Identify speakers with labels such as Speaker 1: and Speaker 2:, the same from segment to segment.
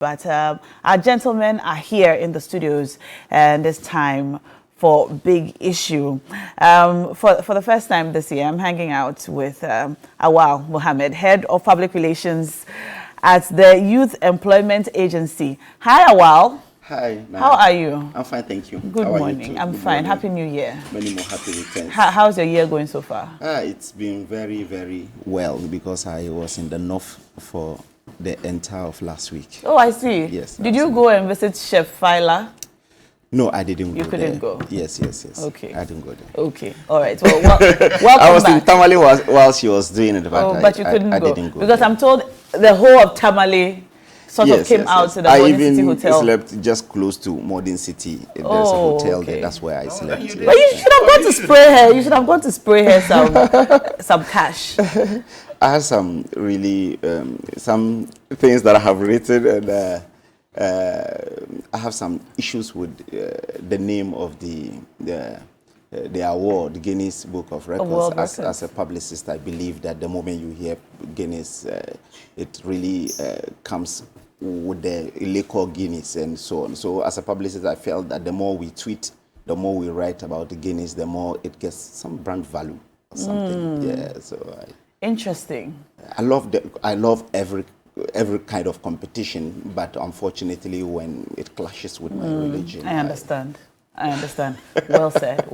Speaker 1: But our gentlemen are here in the studios, and it's time for big issue. For the first time this year, I'm hanging out with Awal Mohammed, Head of Public Relations at the Youth Employment Agency. Hi, Awal.
Speaker 2: Hi.
Speaker 1: How are you?
Speaker 2: I'm fine, thank you.
Speaker 1: Good morning. I'm fine. Happy New Year.
Speaker 2: Many more happy returns.
Speaker 1: How's your year going so far?
Speaker 2: It's been very, very well because I was in the north for the entire of last week.
Speaker 1: Oh, I see.
Speaker 2: Yes.
Speaker 1: Did you go and visit Chef Fila?
Speaker 2: No, I didn't go there.
Speaker 1: You couldn't go?
Speaker 2: Yes.
Speaker 1: Okay.
Speaker 2: I didn't go there.
Speaker 1: Okay. All right. Well, welcome
Speaker 2: I was
Speaker 1: back.
Speaker 2: in Tamale while she was doing it.
Speaker 1: But you couldn't
Speaker 2: I
Speaker 1: go?
Speaker 2: didn't go
Speaker 1: because
Speaker 2: there.
Speaker 1: I'm told the whole of Tamale sort of came out to the Modern City Hotel.
Speaker 2: I even slept just close to Modern City. There's a hotel there. That's where I slept.
Speaker 1: But you should have gone to spray her. You should have gone to spray her some cash.
Speaker 2: I had some really some things that I have written, and I have some issues with the name of the award, Guinness Book of Records. As a publicist, I believe that the moment you hear Guinness, it really comes with the liquor Guinness and so on. So as a publicist, I felt that the more we tweet, the more we write about the Guinness, the more it gets some brand value or something. Yeah. So
Speaker 1: Interesting.
Speaker 2: I love every kind of competition, but unfortunately, when it clashes with my religion,
Speaker 1: I understand. Well said.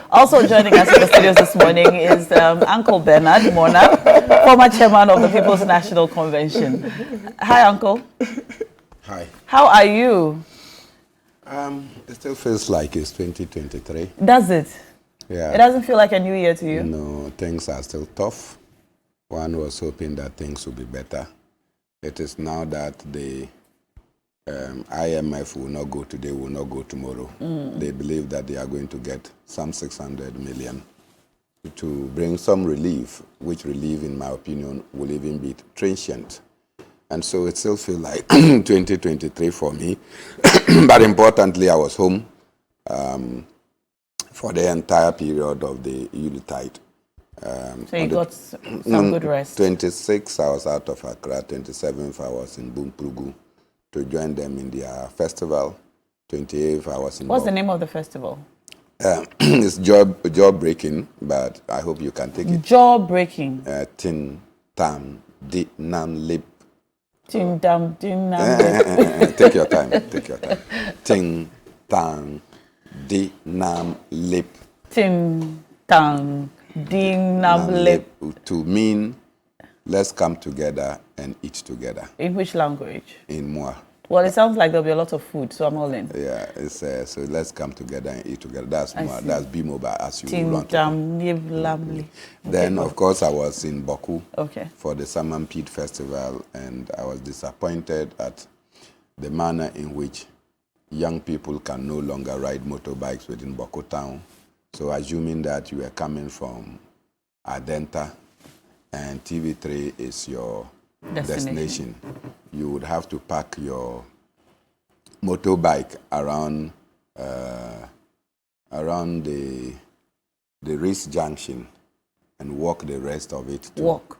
Speaker 1: Also joining us in the studios this morning is Uncle Bernard Mona, former chairman of the People's National Convention. Hi, Uncle.
Speaker 3: Hi.
Speaker 1: How are you?
Speaker 3: It still feels like it's 2023.
Speaker 1: Does it?
Speaker 3: Yeah.
Speaker 1: It doesn't feel like a new year to you?
Speaker 3: No, things are still tough. One was hoping that things would be better. It is now that the IMF will not go today, will not go tomorrow. They believe that they are going to get some 600 million to bring some relief, which relief, in my opinion, will even be transient. And so it still feels like 2023 for me. But importantly, I was home for the entire period of the Yuletide.
Speaker 1: So you got some good rest.
Speaker 3: 26, I was out of Accra. 27th, I was in Bumprugu to join them in their festival. 28th, I was in...
Speaker 1: What's the name of the festival?
Speaker 3: It's jaw breaking, but I hope you can take it.
Speaker 1: Jaw breaking.
Speaker 3: Tin Tam Di Nam Lip.
Speaker 1: Tin Tam Di Nam Lip.
Speaker 3: Take your time. Tin Tam Di Nam Lip.
Speaker 1: Tin Tam Ding Nam Lip.
Speaker 3: To mean, let's come together and eat together.
Speaker 1: In which language?
Speaker 3: In Moa.
Speaker 1: Well, it sounds like there'll be a lot of food, so I'm all in.
Speaker 3: Yeah, it's so let's come together and eat together. That's Moa. That's Bimoba, as you want to. Then, of course, I was in Boku for the Samampede Festival, and I was disappointed at the manner in which young people can no longer ride motorbikes within Boku town. So assuming that you are coming from Adenta and TV3 is your destination, you would have to park your motorbike around the race junction and walk the rest of it.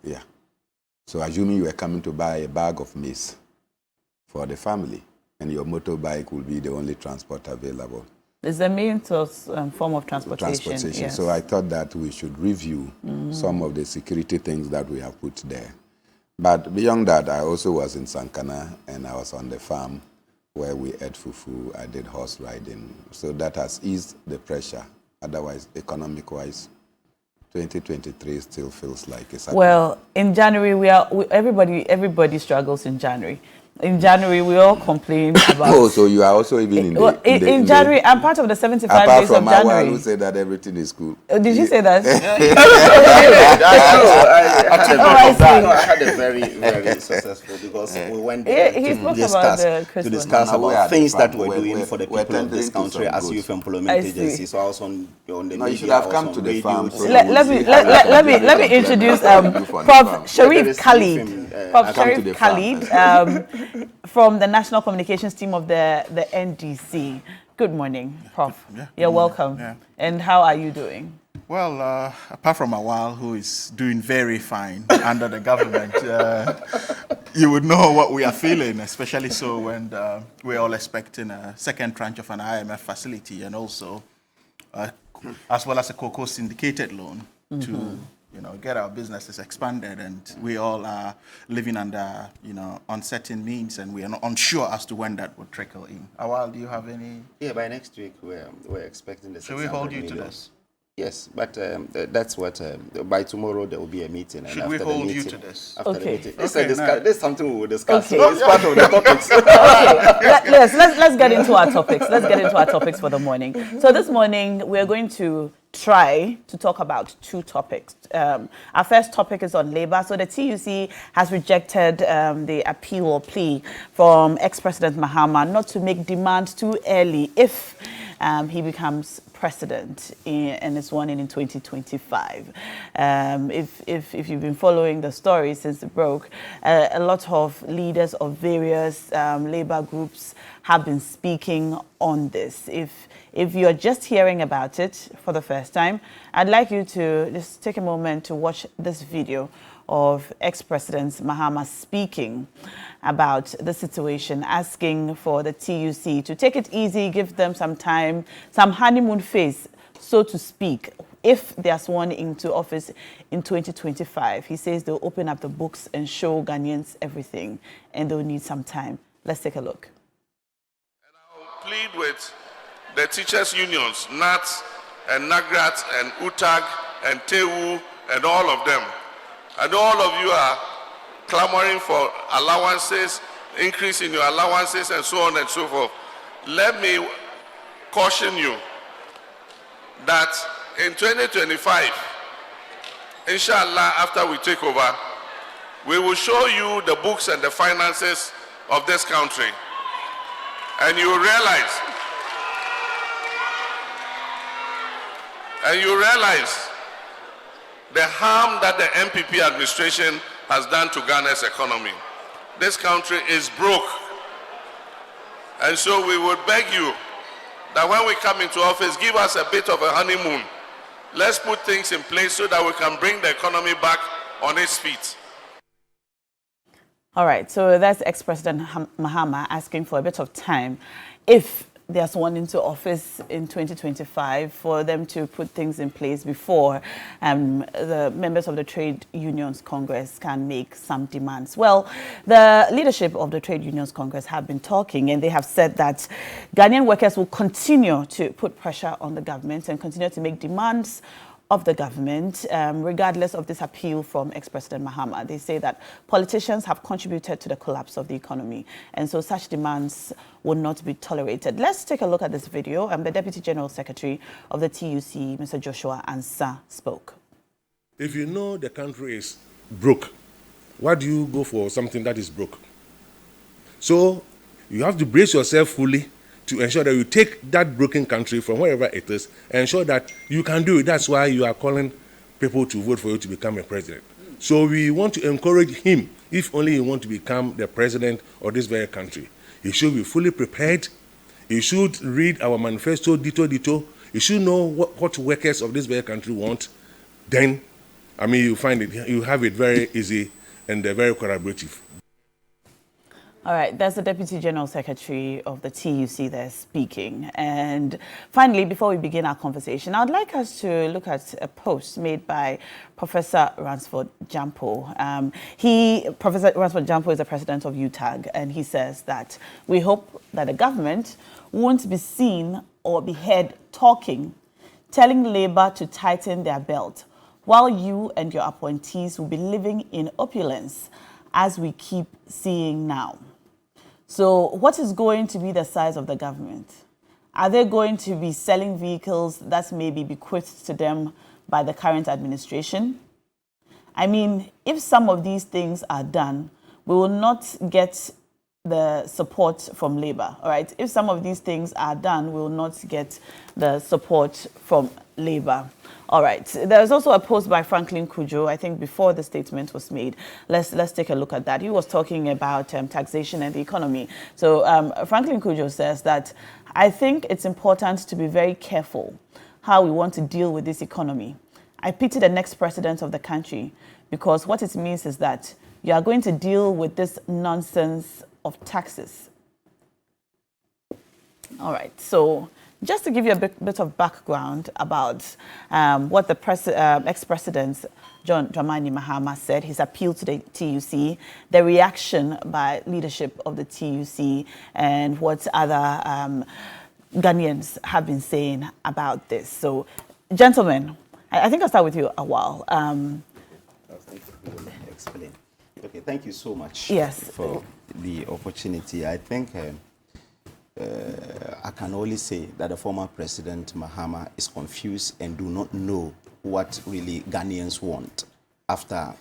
Speaker 3: Yeah. So assuming you are coming to buy a bag of maize for the family, and your motorbike will be the only transport available.
Speaker 1: It's the main form of transportation. Yes.
Speaker 3: So I thought that we should review some of the security things that we have put there. But beyond that, I also was in Sankana, and I was on the farm where we ate fufu. I did horse riding. So that has eased the pressure. Otherwise, economic-wise, 2023 still feels like it's...
Speaker 1: Well, in January, everybody struggles in January. In January, we all complain about...
Speaker 3: Oh, so you are also even in
Speaker 1: January, I'm part of the 75
Speaker 3: days
Speaker 1: of January.
Speaker 3: Apart from Awal who said that everything is cool.
Speaker 1: Did you say that?
Speaker 2: I had a very, very successful because we went there to discuss about things that we're doing for the people of this country as Youth Employment Agency. So I was on the media.
Speaker 3: You should have come to the farm.
Speaker 1: Let me introduce Prof. Sharif Khalid. Prof. Sharif Khalid from the National Communications team of the NDC. Good morning, Prof. You're welcome. And how are you doing?
Speaker 4: Well, apart from Awal, who is doing very fine under the government, you would know what we are feeling, especially so when we're all expecting a second tranche of an IMF facility and also, as well as a cocoa syndicated loan to get our businesses expanded, and we all are living under, uncertain means, and we are not unsure as to when that would trickle in. Awal, do you have any?
Speaker 2: Yeah, by next week we're expecting the.
Speaker 4: Should we hold you to this?
Speaker 2: Yes, but that's what, by tomorrow there will be a meeting.
Speaker 4: Should we hold you to this?
Speaker 2: After the meeting. This
Speaker 4: Okay,
Speaker 2: is something we will discuss.
Speaker 1: Okay.
Speaker 2: So it's part of the topics.
Speaker 1: Okay, let's get into our topics. Let's get into our topics for the morning. So this morning, we're going to try to talk about two topics. Our first topic is on labor. So the TUC has rejected the appeal or plea from ex-President Mahama not to make demands too early if he becomes president and is sworn in 2025. If you've been following the story since it broke, a lot of leaders of various labor groups have been speaking on this. If you're just hearing about it for the first time, I'd like you to just take a moment to watch this video of ex-President Mahama speaking about the situation, asking for the TUC to take it easy, give them some time, some honeymoon phase, so to speak. If they are sworn into office in 2025, he says they'll open up the books and show Ghanaians everything, and they'll need some time. Let's take a look.
Speaker 5: And I'll plead with the teachers' unions, NAT and NAGRAT and UTAG and TEU and all of them. I know all of you are clamoring for allowances, increase in your allowances and so on and so forth. Let me caution you that in 2025, inshallah, after we take over, we will show you the books and the finances of this country. And you realize the harm that the MPP administration has done to Ghana's economy. This country is broke. And so we would beg you that when we come into office, give us a bit of a honeymoon. Let's put things in place so that we can bring the economy back on its feet.
Speaker 1: All right, so that's ex-President Mahama asking for a bit of time. If they are sworn into office in 2025, for them to put things in place before the members of the Trade Unions Congress can make some demands. Well, the leadership of the Trade Unions Congress have been talking, and they have said that Ghanaian workers will continue to put pressure on the government and continue to make demands of the government, regardless of this appeal from ex-President Mahama. They say that politicians have contributed to the collapse of the economy, and so such demands will not be tolerated. Let's take a look at this video. The Deputy General Secretary of the TUC, Mr. Joshua Ansah, spoke.
Speaker 6: If you know the country is broke, why do you go for something that is broke? So you have to brace yourself fully to ensure that you take that broken country from wherever it is and ensure that you can do it. That's why you are calling people to vote for you to become a president. So we want to encourage him, if only he wants to become the president of this very country. He should be fully prepared. He should read our manifesto, dito. He should know what workers of this very country want. Then, you find it, you have it very easy and very collaborative.
Speaker 1: All right, that's the Deputy General Secretary of the TUC there speaking. And finally, before we begin our conversation, I'd like us to look at a post made by Professor Ransford Jampo. Professor Ransford Jampo is the president of UTAG, and he says that we hope that the government won't be seen or be heard telling Labour to tighten their belt, while you and your appointees will be living in opulence, as we keep seeing now. So what is going to be the size of the government? Are they going to be selling vehicles that may be bequeathed to them by the current administration? If some of these things are done, we will not get the support from Labour, all right? If some of these things are done, we will not get the support from Labour. All right, there's also a post by Franklin Kujo, I think before the statement was made. Let's take a look at that. He was talking about taxation and the economy. So Franklin Kujo says that, I think it's important to be very careful how we want to deal with this economy. I pity the next president of the country, because what it means is that you are going to deal with this nonsense of taxes. All right, so just to give you a bit of background about what the ex-president John Dramani Mahama said, his appeal to the TUC, the reaction by leadership of the TUC, and what other Ghanaians have been saying about this. So, gentlemen, I think I'll start with you a while.
Speaker 2: Explain. Okay, thank you so much
Speaker 1: for
Speaker 2: the opportunity. I think I can only say that the former President Mahama is confused and do not know what really Ghanaians want after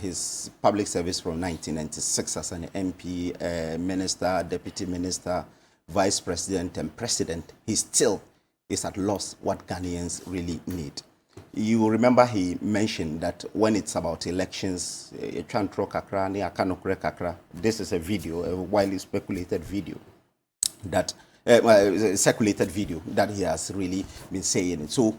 Speaker 2: his public service from 1996 as an MP, minister, deputy minister, vice president, and president. He still is at loss what Ghanaians really need. You remember he mentioned that when it's about elections, this is a video, a widely speculated video that circulated video that he has really been saying it. So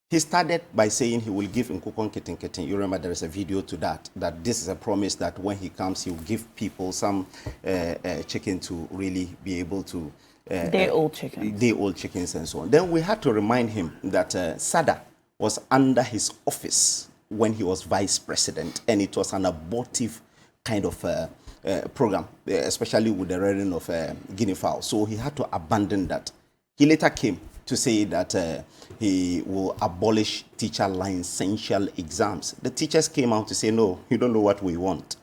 Speaker 2: he started by saying he will give Nkukon Kitten. You remember there is a video to that this is a promise that when he comes, he will give people some chicken to really be able to
Speaker 1: day-old chickens.
Speaker 2: Day-old chickens and so on. Then we had to remind him that SADA was under his office when he was vice president, and it was an abortive kind of program, especially with the rearing of guinea fowl. So he had to abandon that. He later came to say that he will abolish teacher licential exams. The teachers came out to say, no, you don't know what we want.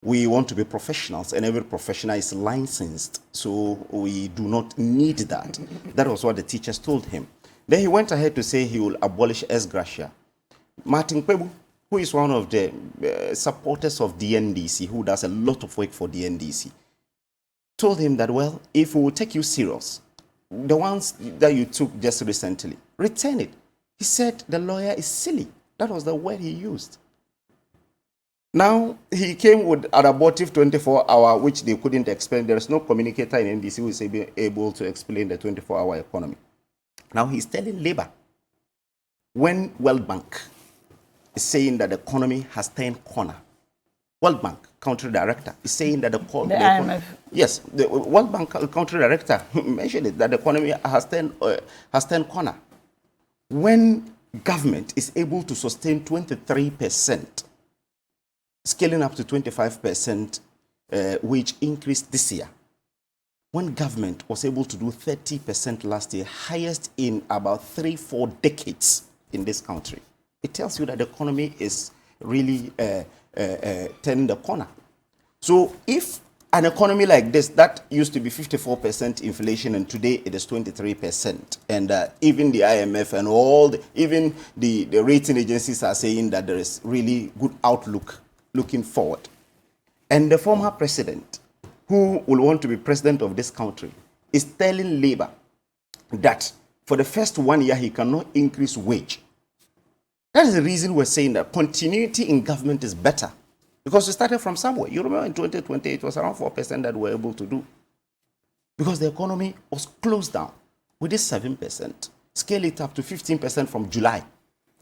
Speaker 2: We want to be professionals, and every professional is licensed, so we do not need that. That was what the teachers told him. Then he went ahead to say he will abolish ex gratia. Martin Kpebu, who is one of the supporters of the NDC, who does a lot of work for the NDC, told him that, well, if we will take you serious, the ones that you took just recently, return it. He said the lawyer is silly. That was the word he used. Now, he came with an abortive 24-hour, which they couldn't explain. There is no communicator in NDC who is able to explain the 24-hour economy. Now, he's telling Labour, when World Bank is saying that the economy has turned corner, World Bank country director is saying that the
Speaker 1: IMF.
Speaker 2: Yes, the World Bank country director mentioned it, that the economy has turned corner. When government is able to sustain 23%, scaling up to 25% wage increase this year, when government was able to do 30% last year, highest in about 3-4 decades in this country, it tells you that the economy is really turning the corner. So if an economy like this, that used to be 54% inflation, and today it is 23%, and even the IMF and all, even the rating agencies are saying that there is really good outlook looking forward. And the former president, who will want to be president of this country, is telling Labour that for the first 1 year he cannot increase wage. That is the reason we're saying that continuity in government is better, because we started from somewhere. You remember in 2020 it was around 4% that we were able to do, because the economy was closed down. We did 7%, scale it up to 15% from July.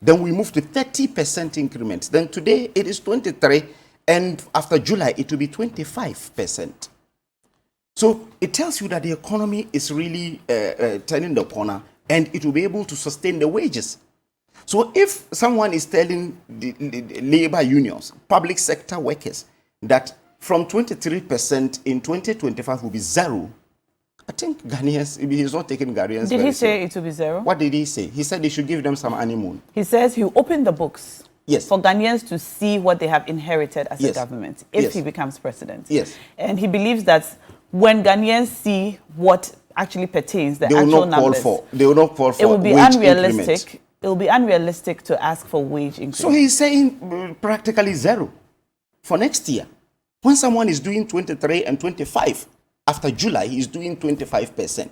Speaker 2: Then we moved to 30% increments. Then today it is 23, and after July it will be 25%. So it tells you that the economy is really turning the corner, and it will be able to sustain the wages. So if someone is telling the labor unions, public sector workers, that from 23% in 2025 will be zero, I think Ghanaians, he's not taking Ghanaians.
Speaker 1: Did he say it will be zero?
Speaker 2: What did he say? He said they should give them some honeymoon.
Speaker 1: He says he'll open the books.
Speaker 2: Yes.
Speaker 1: For Ghanaians to see what they have inherited as
Speaker 2: yes.
Speaker 1: a government if
Speaker 2: yes.
Speaker 1: he becomes president.
Speaker 2: Yes.
Speaker 1: And he believes that when Ghanaians see what actually pertains, the actual numbers,
Speaker 2: they will not call for
Speaker 1: it will be
Speaker 2: wage
Speaker 1: unrealistic.
Speaker 2: increment.
Speaker 1: It will be unrealistic to ask for wage increase.
Speaker 2: So he's saying practically zero for next year. When someone is doing 23 and 25, after July, he's doing 25%.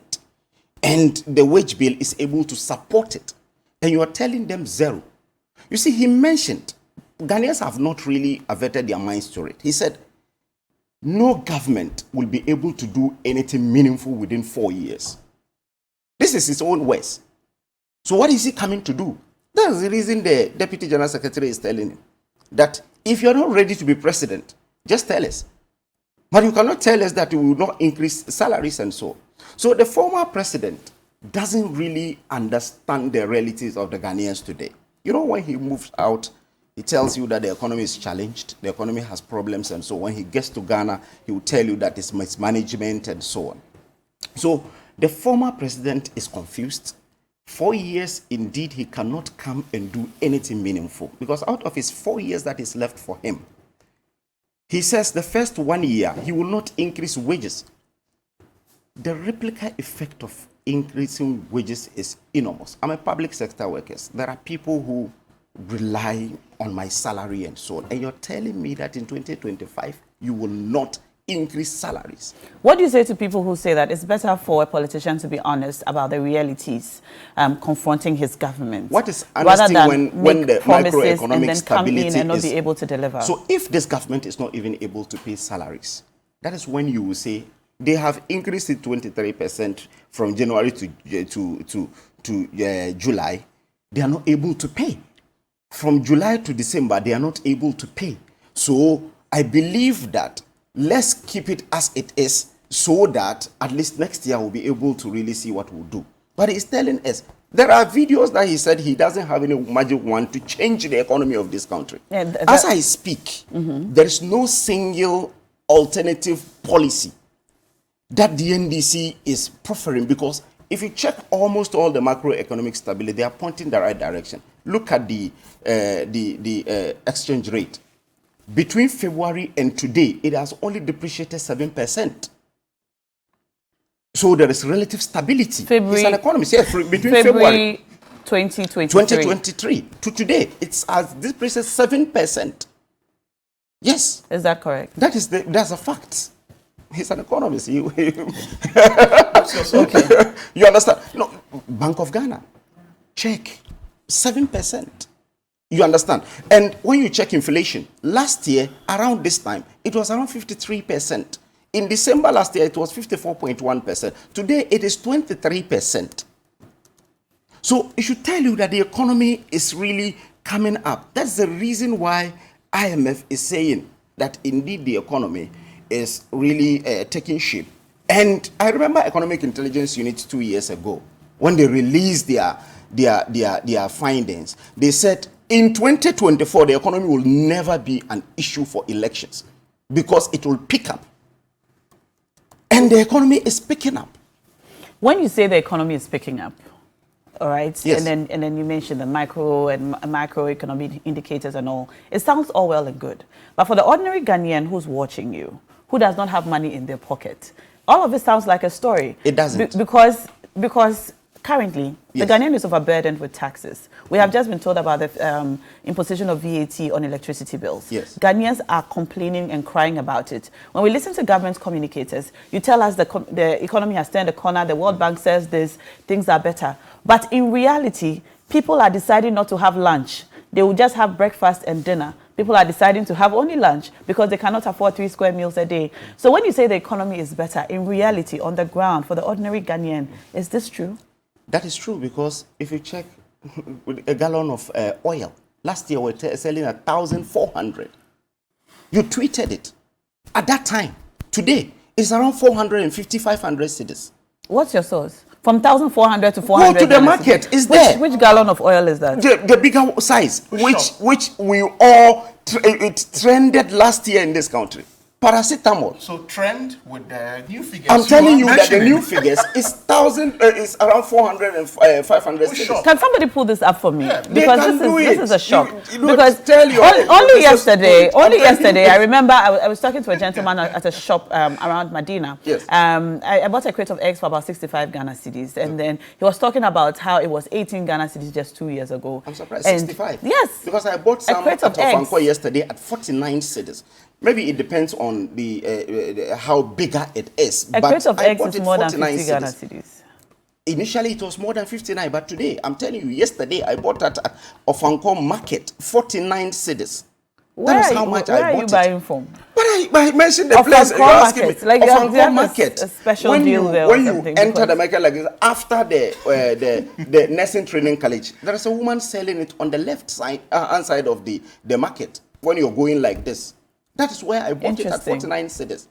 Speaker 2: And the wage bill is able to support it. And you are telling them zero. You see, he mentioned, Ghanaians have not really averted their minds to it. He said, no government will be able to do anything meaningful within 4 years. This is his own words. So what is he coming to do? That's the reason the Deputy General Secretary is telling him that if you're not ready to be president, just tell us. But you cannot tell us that you will not increase salaries and so on. So the former president doesn't really understand the realities of the Ghanaians today. You know, when he moves out, he tells you that the economy is challenged, the economy has problems, and so when he gets to Ghana, he will tell you that it's mismanagement and so on. So the former president is confused. 4 years, indeed, he cannot come and do anything meaningful, because out of his 4 years that is left for him, he says the first 1 year, he will not increase wages. The replica effect of increasing wages is enormous. I'm a public sector worker. There are people who rely on my salary and so on. And you're telling me that in 2025, you will not increase salaries.
Speaker 1: What do you say to people who say that it's better for a politician to be honest about the realities confronting his government?
Speaker 2: What is honesty when the macroeconomic stability
Speaker 1: and not be able to deliver?
Speaker 2: So if this government is not even able to pay salaries, that is when you will say they have increased it 23% from January to July. They are not able to pay. From July to December, they are not able to pay. So I believe that let's keep it as it is so that at least next year we'll be able to really see what we'll do. But he's telling us, there are videos that he said he doesn't have any magic wand to change the economy of this country. Yeah, as I speak, there is no single alternative policy that the NDC is proffering, because if you check almost all the macroeconomic stability, they are pointing the right direction. Look at the exchange rate. Between February and today, it has only depreciated 7%. So there is relative stability. It's an economy. Yes, between February 2023 to today, it's as depreciated 7%. Yes.
Speaker 1: Is that correct?
Speaker 2: That's a fact. He's an economist.
Speaker 1: Okay.
Speaker 2: You understand? No, Bank of Ghana, check 7%. You understand? And when you check inflation, last year, around this time, it was around 53%. In December last year, it was 54.1%. Today, it is 23%. So it should tell you that the economy is really coming up. That's the reason why IMF is saying that indeed the economy is really taking shape. And I remember Economic Intelligence Unit 2 years ago, when they released their findings, they said in 2024, the economy will never be an issue for elections because it will pick up. And the economy is picking up.
Speaker 1: When you say the economy is picking up, all right,
Speaker 2: yes.
Speaker 1: and then you mentioned the macroeconomic indicators and all, it sounds all well and good. But for the ordinary Ghanaian who's watching you, who does not have money in their pocket, all of it sounds like a story.
Speaker 2: It doesn't.
Speaker 1: Because currently, yes, the Ghanaian is overburdened with taxes. We have just been told about the imposition of VAT on electricity bills.
Speaker 2: Yes.
Speaker 1: Ghanaians are complaining and crying about it. When we listen to government communicators, you tell us the economy has turned a corner, the World Bank says this, things are better. But in reality, people are deciding not to have lunch. They will just have breakfast and dinner. People are deciding to have only lunch because they cannot afford 3 square meals a day. So when you say the economy is better, in reality, on the ground, for the ordinary Ghanaian, is this true?
Speaker 2: That is true, because if you check a gallon of oil, last year we were selling 1,400. You tweeted it. At that time, today, it's around 450, 500 cedis.
Speaker 1: What's your source? From 1,400 to 400.
Speaker 2: Go to the market. Is there?
Speaker 1: Which gallon of oil is that?
Speaker 2: The bigger size, which we all it trended last year in this country. Paracetamol.
Speaker 4: So trend with the new figures.
Speaker 2: I'm telling you that the new figures is around 400 and 500 cedis.
Speaker 1: Can somebody pull this up for me?
Speaker 2: Yeah,
Speaker 1: because this is a shock.
Speaker 2: Because
Speaker 1: only yesterday, I remember I was talking to a gentleman at a shop around Medina.
Speaker 2: Yes.
Speaker 1: I bought a crate of eggs for about 65 Ghana cedis, and then he was talking about how it was 18 Ghana cedis just 2 years ago.
Speaker 2: I'm surprised. 65.
Speaker 1: Yes.
Speaker 2: Because I bought some at Ofanko yesterday at 49 cedis. Maybe it depends on the how bigger it is.
Speaker 1: A crate of eggs is more than 50 Ghana cedis.
Speaker 2: Initially, it was more than 59, but today, I'm telling you, yesterday I bought at Ofanko Market 49 cedis. That is how much I bought it.
Speaker 1: Where are you buying from?
Speaker 2: But I mentioned the place.
Speaker 1: You're asking me. Like
Speaker 2: market.
Speaker 1: A special
Speaker 2: when
Speaker 1: deal
Speaker 2: you,
Speaker 1: there
Speaker 2: when you enter the market like this, after the nursing training college, there is a woman selling it on the left side, hand side of the market. When you're going like this, that is where I bought it at 49 cedis.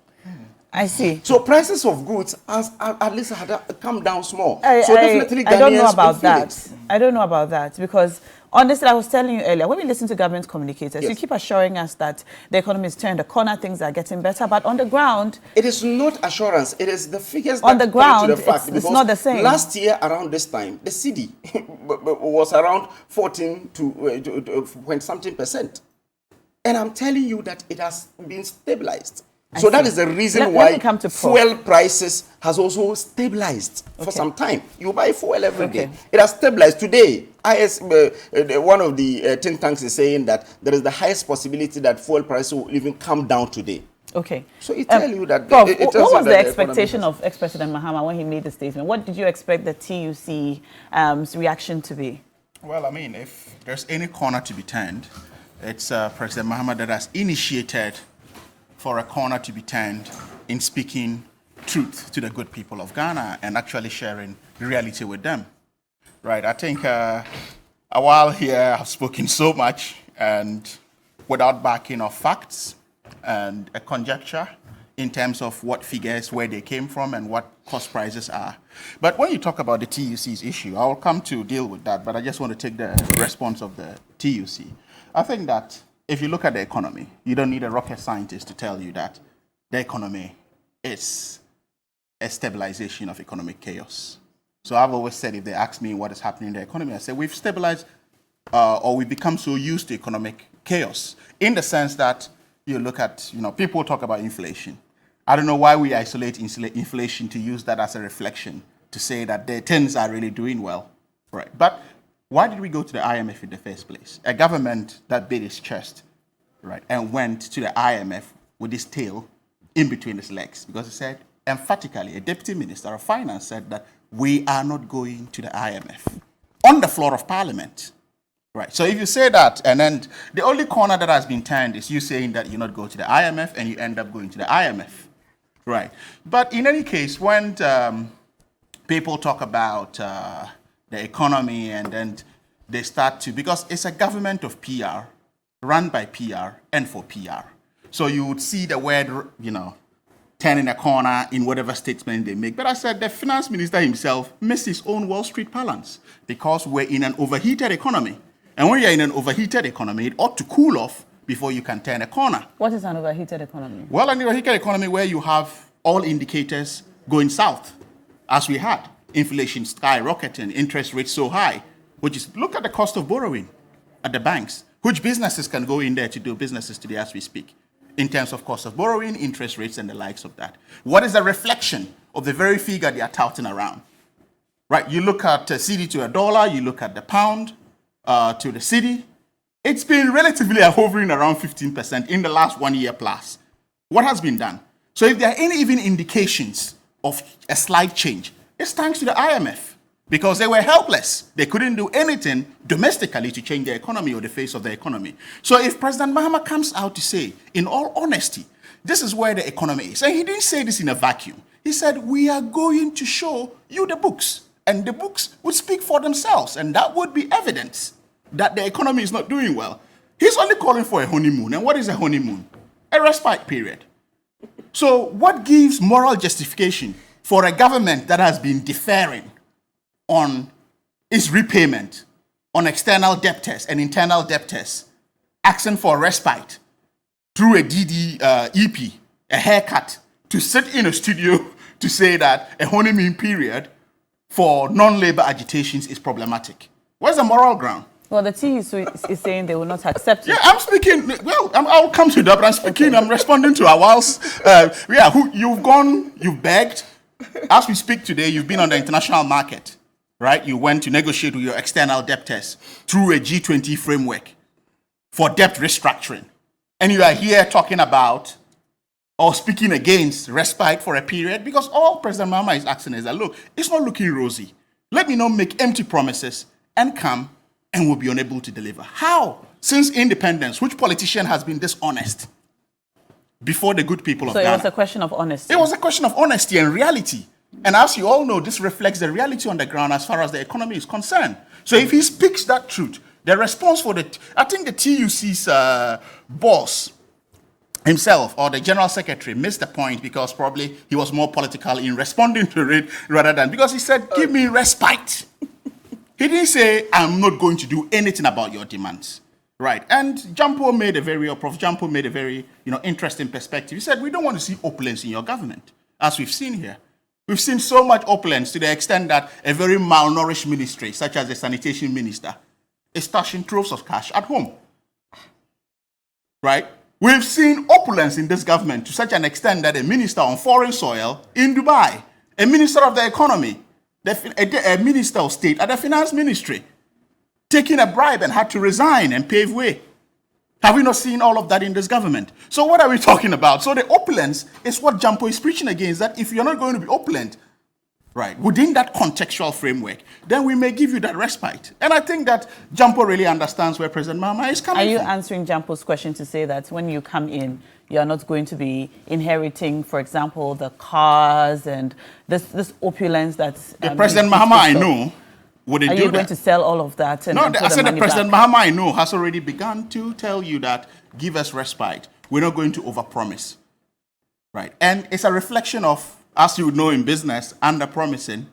Speaker 1: I see.
Speaker 2: So prices of goods at least had come down small.
Speaker 1: Definitely I don't know about that. I don't know about that because honestly, I was telling you earlier, when we listen to government communicators, you keep assuring us that the economy is turned a corner, things are getting better, but on the ground...
Speaker 2: It is not assurance, it is the figures
Speaker 1: on
Speaker 2: that
Speaker 1: the ground,
Speaker 2: to the fact.
Speaker 1: it's not the same.
Speaker 2: Last year, around this time, the CD was around 14 to point something percent. And I'm telling you that it has been stabilized. So that is the reason why fuel prices has also stabilized for some time. You buy fuel every day. It has stabilized. Today, one of the think tanks is saying that there is the highest possibility that fuel prices will even come down today.
Speaker 1: Okay.
Speaker 2: So it tells you that...
Speaker 1: Prof, what was the expectation of ex-President Mahama when he made the statement? What did you expect the TUC reaction to be?
Speaker 4: Well, I mean, if there's any corner to be turned, it's President Mahama that has initiated for a corner to be turned in speaking truth to the good people of Ghana and actually sharing the reality with them. Right, I think a while here I've spoken so much and without backing of facts and a conjecture in terms of what figures, where they came from and what cost prices are. But when you talk about the TUC's issue, I will come to deal with that, but I just want to take the response of the TUC. I think that if you look at the economy, you don't need a rocket scientist to tell you that the economy is a stabilization of economic chaos. So I've always said, if they ask me what is happening in the economy, I say we've stabilized or we've become so used to economic chaos in the sense that you look at, people talk about inflation. I don't know why we isolate inflation to use that as a reflection to say that the things are really doing well, right? But why did we go to the IMF in the first place? A government that beat its chest, right, and went to the IMF with its tail in between its legs because it said emphatically, a deputy minister of finance said that we are not going to the IMF on the floor of parliament, right? So if you say that, and then the only corner that has been turned is you saying that you not go to the IMF and you end up going to the IMF, right? But in any case, when people talk about the economy and then they start to, because it's a government of PR, run by PR and for PR. So you would see the word, turning a corner in whatever statement they make. But I said the finance minister himself missed his own Wall Street balance because we're in an overheated economy. And when you're in an overheated economy, it ought to cool off before you can turn a corner.
Speaker 1: What is an overheated economy?
Speaker 4: Well, an overheated economy where you have all indicators going south, as we had. Inflation skyrocketing, interest rates so high, which is, look at the cost of borrowing at the banks. Which businesses can go in there to do businesses today as we speak, in terms of cost of borrowing, interest rates, and the likes of that. What is the reflection of the very figure they are touting around? Right, you look at CD to a dollar, you look at the pound to the cedi. It's been relatively hovering around 15% in the last 1 year plus. What has been done? So if there are any even indications of a slight change, it's thanks to the IMF because they were helpless. They couldn't do anything domestically to change the economy or the face of the economy. So if President Mahama comes out to say, in all honesty, this is where the economy is, and he didn't say this in a vacuum. He said, we are going to show you the books, and the books would speak for themselves, and that would be evidence that the economy is not doing well. He's only calling for a honeymoon. And what is a honeymoon? A respite period. So what gives moral justification for a government that has been deferring on its repayment on external debtors and internal debtors, asking for respite through a DDEP, a haircut, to sit in a studio to say that a honeymoon period for non-labor agitations is problematic? Where's the moral ground?
Speaker 1: Well, the TUC is saying they will not accept it.
Speaker 4: Yeah, I'm speaking. Well, I'll come to that, but I'm speaking. Okay. I'm responding to Awal's. You've begged. As we speak today, you've been on the international market, right? You went to negotiate with your external debtors through a G20 framework for debt restructuring. And you are here talking about or speaking against respite for a period because all President Mahama is asking is that, look, it's not looking rosy. Let me not make empty promises and come and will be unable to deliver. How since independence, which politician has been dishonest before the good people of Ghana?
Speaker 1: So it was a question of honesty.
Speaker 4: It was a question of honesty and reality. And as you all know, this reflects the reality on the ground as far as the economy is concerned. So if he speaks that truth, the response for I think the TUC's boss himself or the general secretary missed the point because probably he was more political in responding to it rather than, because he said, give me respite. He didn't say, I'm not going to do anything about your demands. Right. And Prof. Jampo made a very, interesting perspective. He said, we don't want to see opulence in your government, as we've seen here. We've seen so much opulence to the extent that a very malnourished ministry, such as the sanitation minister, is stashing troves of cash at home. Right? We've seen opulence in this government to such an extent that a minister on foreign soil in Dubai, a minister of the economy, a minister of state at the finance ministry, taking a bribe and had to resign and pave way. Have we not seen all of that in this government? So what are we talking about? So the opulence is what Jampo is preaching against, that if you're not going to be opulent, right, within that contextual framework, then we may give you that respite. And I think that Jampo really understands where President Mahama is coming from.
Speaker 1: Are you answering Jampo's question to say that when you come in, you're not going to be inheriting, for example, the cars and this opulence that's...
Speaker 4: President Mahama, I know, wouldn't do that.
Speaker 1: Are you going to sell all of that? And,
Speaker 4: no,
Speaker 1: and
Speaker 4: I said that President
Speaker 1: back?
Speaker 4: Mahama, I know, has already begun to tell you that give us respite. We're not going to overpromise. Right? And it's a reflection of, as you would know in business, under-promising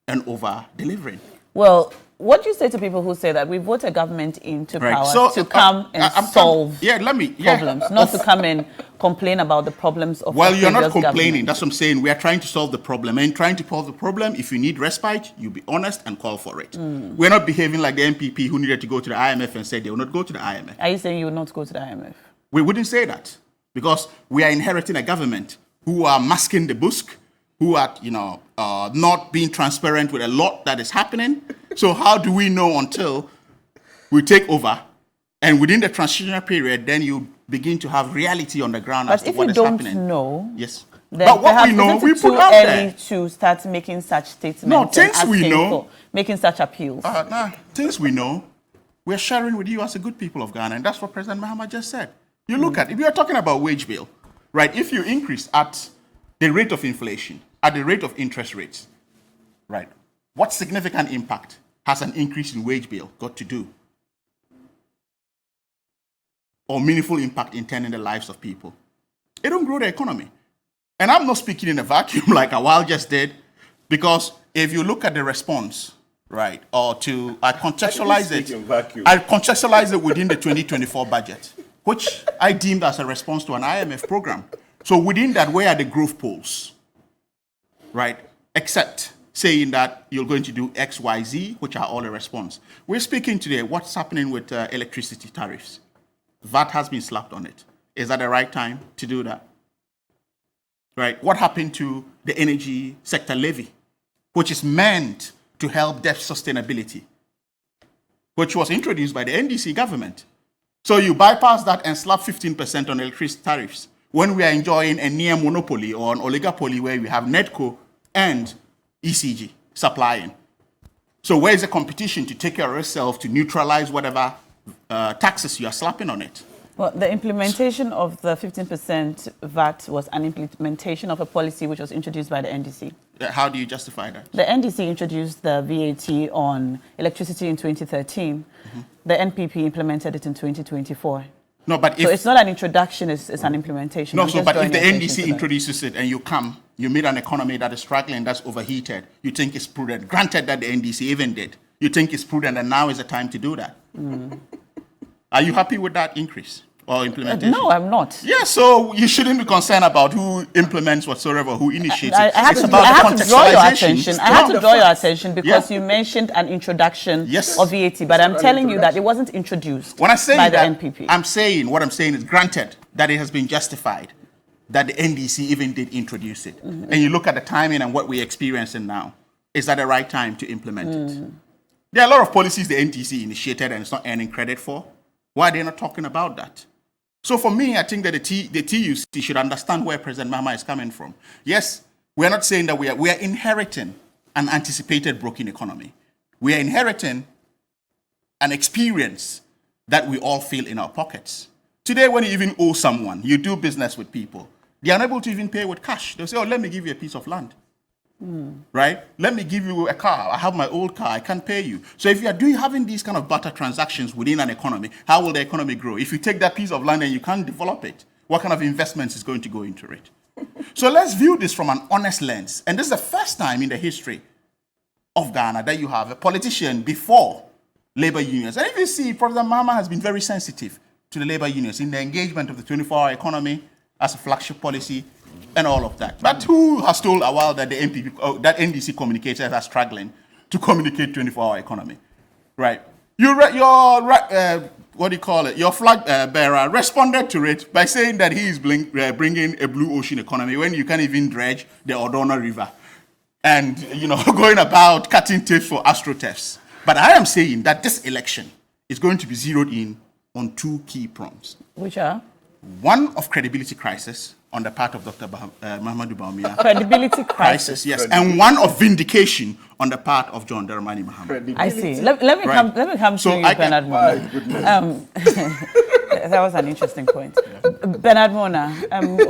Speaker 4: and over-delivering.
Speaker 1: Well, what do you say to people who say that we vote a government into power to come and solve problems, not to come and complain about the problems of
Speaker 4: Well, you're not complaining.
Speaker 1: Government.
Speaker 4: That's what I'm saying. We are trying to solve the problem. And trying to solve the problem, if you need respite, you be honest and call for it. We're not behaving like the MPP who needed to go to the IMF and said they will not go to the IMF.
Speaker 1: Are you saying you will not go to the IMF?
Speaker 4: We wouldn't say that because we are inheriting a government who are masking the busk, who are, not being transparent with a lot that is happening. So how do we know until we take over and within the transitional period, then you begin to have reality on the ground as to what is happening. But if you don't
Speaker 1: know,
Speaker 4: yes.
Speaker 1: Then
Speaker 4: but what we know, we put out there.
Speaker 1: Too early to start making such statements.
Speaker 4: No, things we know.
Speaker 1: Making such appeals.
Speaker 4: Things we know, we're sharing with you as a good people of Ghana. And that's what President Mahama just said. You look at, if you're talking about wage bill, right, if you increase at the rate of inflation, at the rate of interest rates, right, what significant impact has an increase in wage bill got to do? Or meaningful impact in turning the lives of people? It don't grow the economy. And I'm not speaking in a vacuum like Awal just did, because if you look at the response, right, I contextualize it within the 2024 budget, which I deemed as a response to an IMF program. So within that, where are the growth poles, right? Except saying that you're going to do X, Y, Z, which are all a response. We're speaking today, what's happening with electricity tariffs? VAT has been slapped on it. Is that the right time to do that? Right? What happened to the energy sector levy, which is meant to help debt sustainability, which was introduced by the NDC government? So you bypass that and slap 15% on electricity tariffs when we are enjoying a near monopoly or an oligopoly where we have NEDCO and ECG supplying. So where is the competition to take care of yourself to neutralize whatever taxes you are slapping on it?
Speaker 1: Well, the implementation of the 15% VAT was an implementation of a policy which was introduced by the NDC.
Speaker 4: How do you justify that?
Speaker 1: The NDC introduced the VAT on electricity in 2013. The NPP implemented it in 2024.
Speaker 4: No, but
Speaker 1: so it's not an introduction, it's an implementation.
Speaker 4: No, but if the NDC introduces it and you meet an economy that is struggling, that's overheated, you think it's prudent. Granted that the NDC even did. You think it's prudent and now is the time to do that. Are you happy with that increase or implementation?
Speaker 1: No, I'm not.
Speaker 4: Yeah, so you shouldn't be concerned about who implements whatsoever, who initiates it.
Speaker 1: I have to draw your attention. I have to draw your attention because you mentioned an introduction of VAT, but I'm telling you that it wasn't introduced by the NPP.
Speaker 4: What I'm saying is granted that it has been justified that the NDC even did introduce it. And you look at the timing and what we're experiencing now, is that the right time to implement it? There are a lot of policies the NDC initiated and it's not earning credit for. Why are they not talking about that? So for me, I think that the TUC should understand where President Mahama is coming from. Yes, we're not saying that we are inheriting an anticipated broken economy. We are inheriting an experience that we all feel in our pockets. Today, when you even owe someone, you do business with people, they are unable to even pay with cash. They'll say, oh, let me give you a piece of land. Right? Let me give you a car. I have my old car. I can't pay you. So if you are having these kind of barter transactions within an economy, how will the economy grow? If you take that piece of land and you can't develop it, what kind of investments is going to go into it? So let's view this from an honest lens. And this is the first time in the history of Ghana that you have a politician before labor unions. And if you see, President Mahama has been very sensitive to the labor unions in the engagement of the 24-hour economy as a flagship policy and all of that. But who has told a while that the that NDC communicators are struggling to communicate 24-hour economy, right? Your what do you call it? Your flag bearer responded to it by saying that he is bringing a blue ocean economy when you can't even dredge the Odona River, and going about cutting tips for astroturfs. But I am saying that this election is going to be zeroed in on two key prongs.
Speaker 1: Which are?
Speaker 4: One of credibility crisis on the part of Dr. Mahamudu Bawumia.
Speaker 1: Credibility crisis.
Speaker 4: Yes, and one of vindication on the part of John Dramani Mahama.
Speaker 1: I see. Let me come to you, Bernard Mona. That was an interesting point. Yeah. Bernard Mona,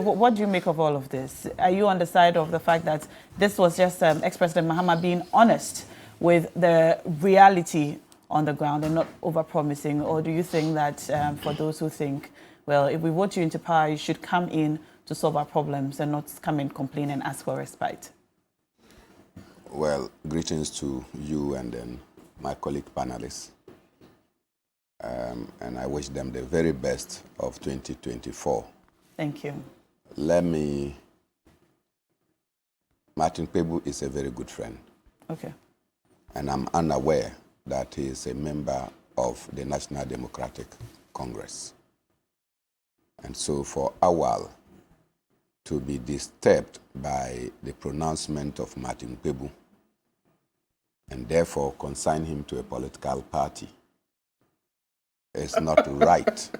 Speaker 1: what do you make of all of this? Are you on the side of the fact that this was just ex-President Mahama being honest with the reality on the ground and not over-promising? Or do you think that for those who think, well, if we vote you into power, you should come in to solve our problems and not come and complain and ask for respite?
Speaker 3: Well, greetings to you and then my colleague panelists. And I wish them the very best of 2024.
Speaker 1: Thank you.
Speaker 3: Martin Kpebu is a very good friend.
Speaker 1: Okay.
Speaker 3: And I'm unaware that he is a member of the National Democratic Congress. And so for a while, to be disturbed by the pronouncement of Martin Kpebu and therefore consign him to a political party is not right.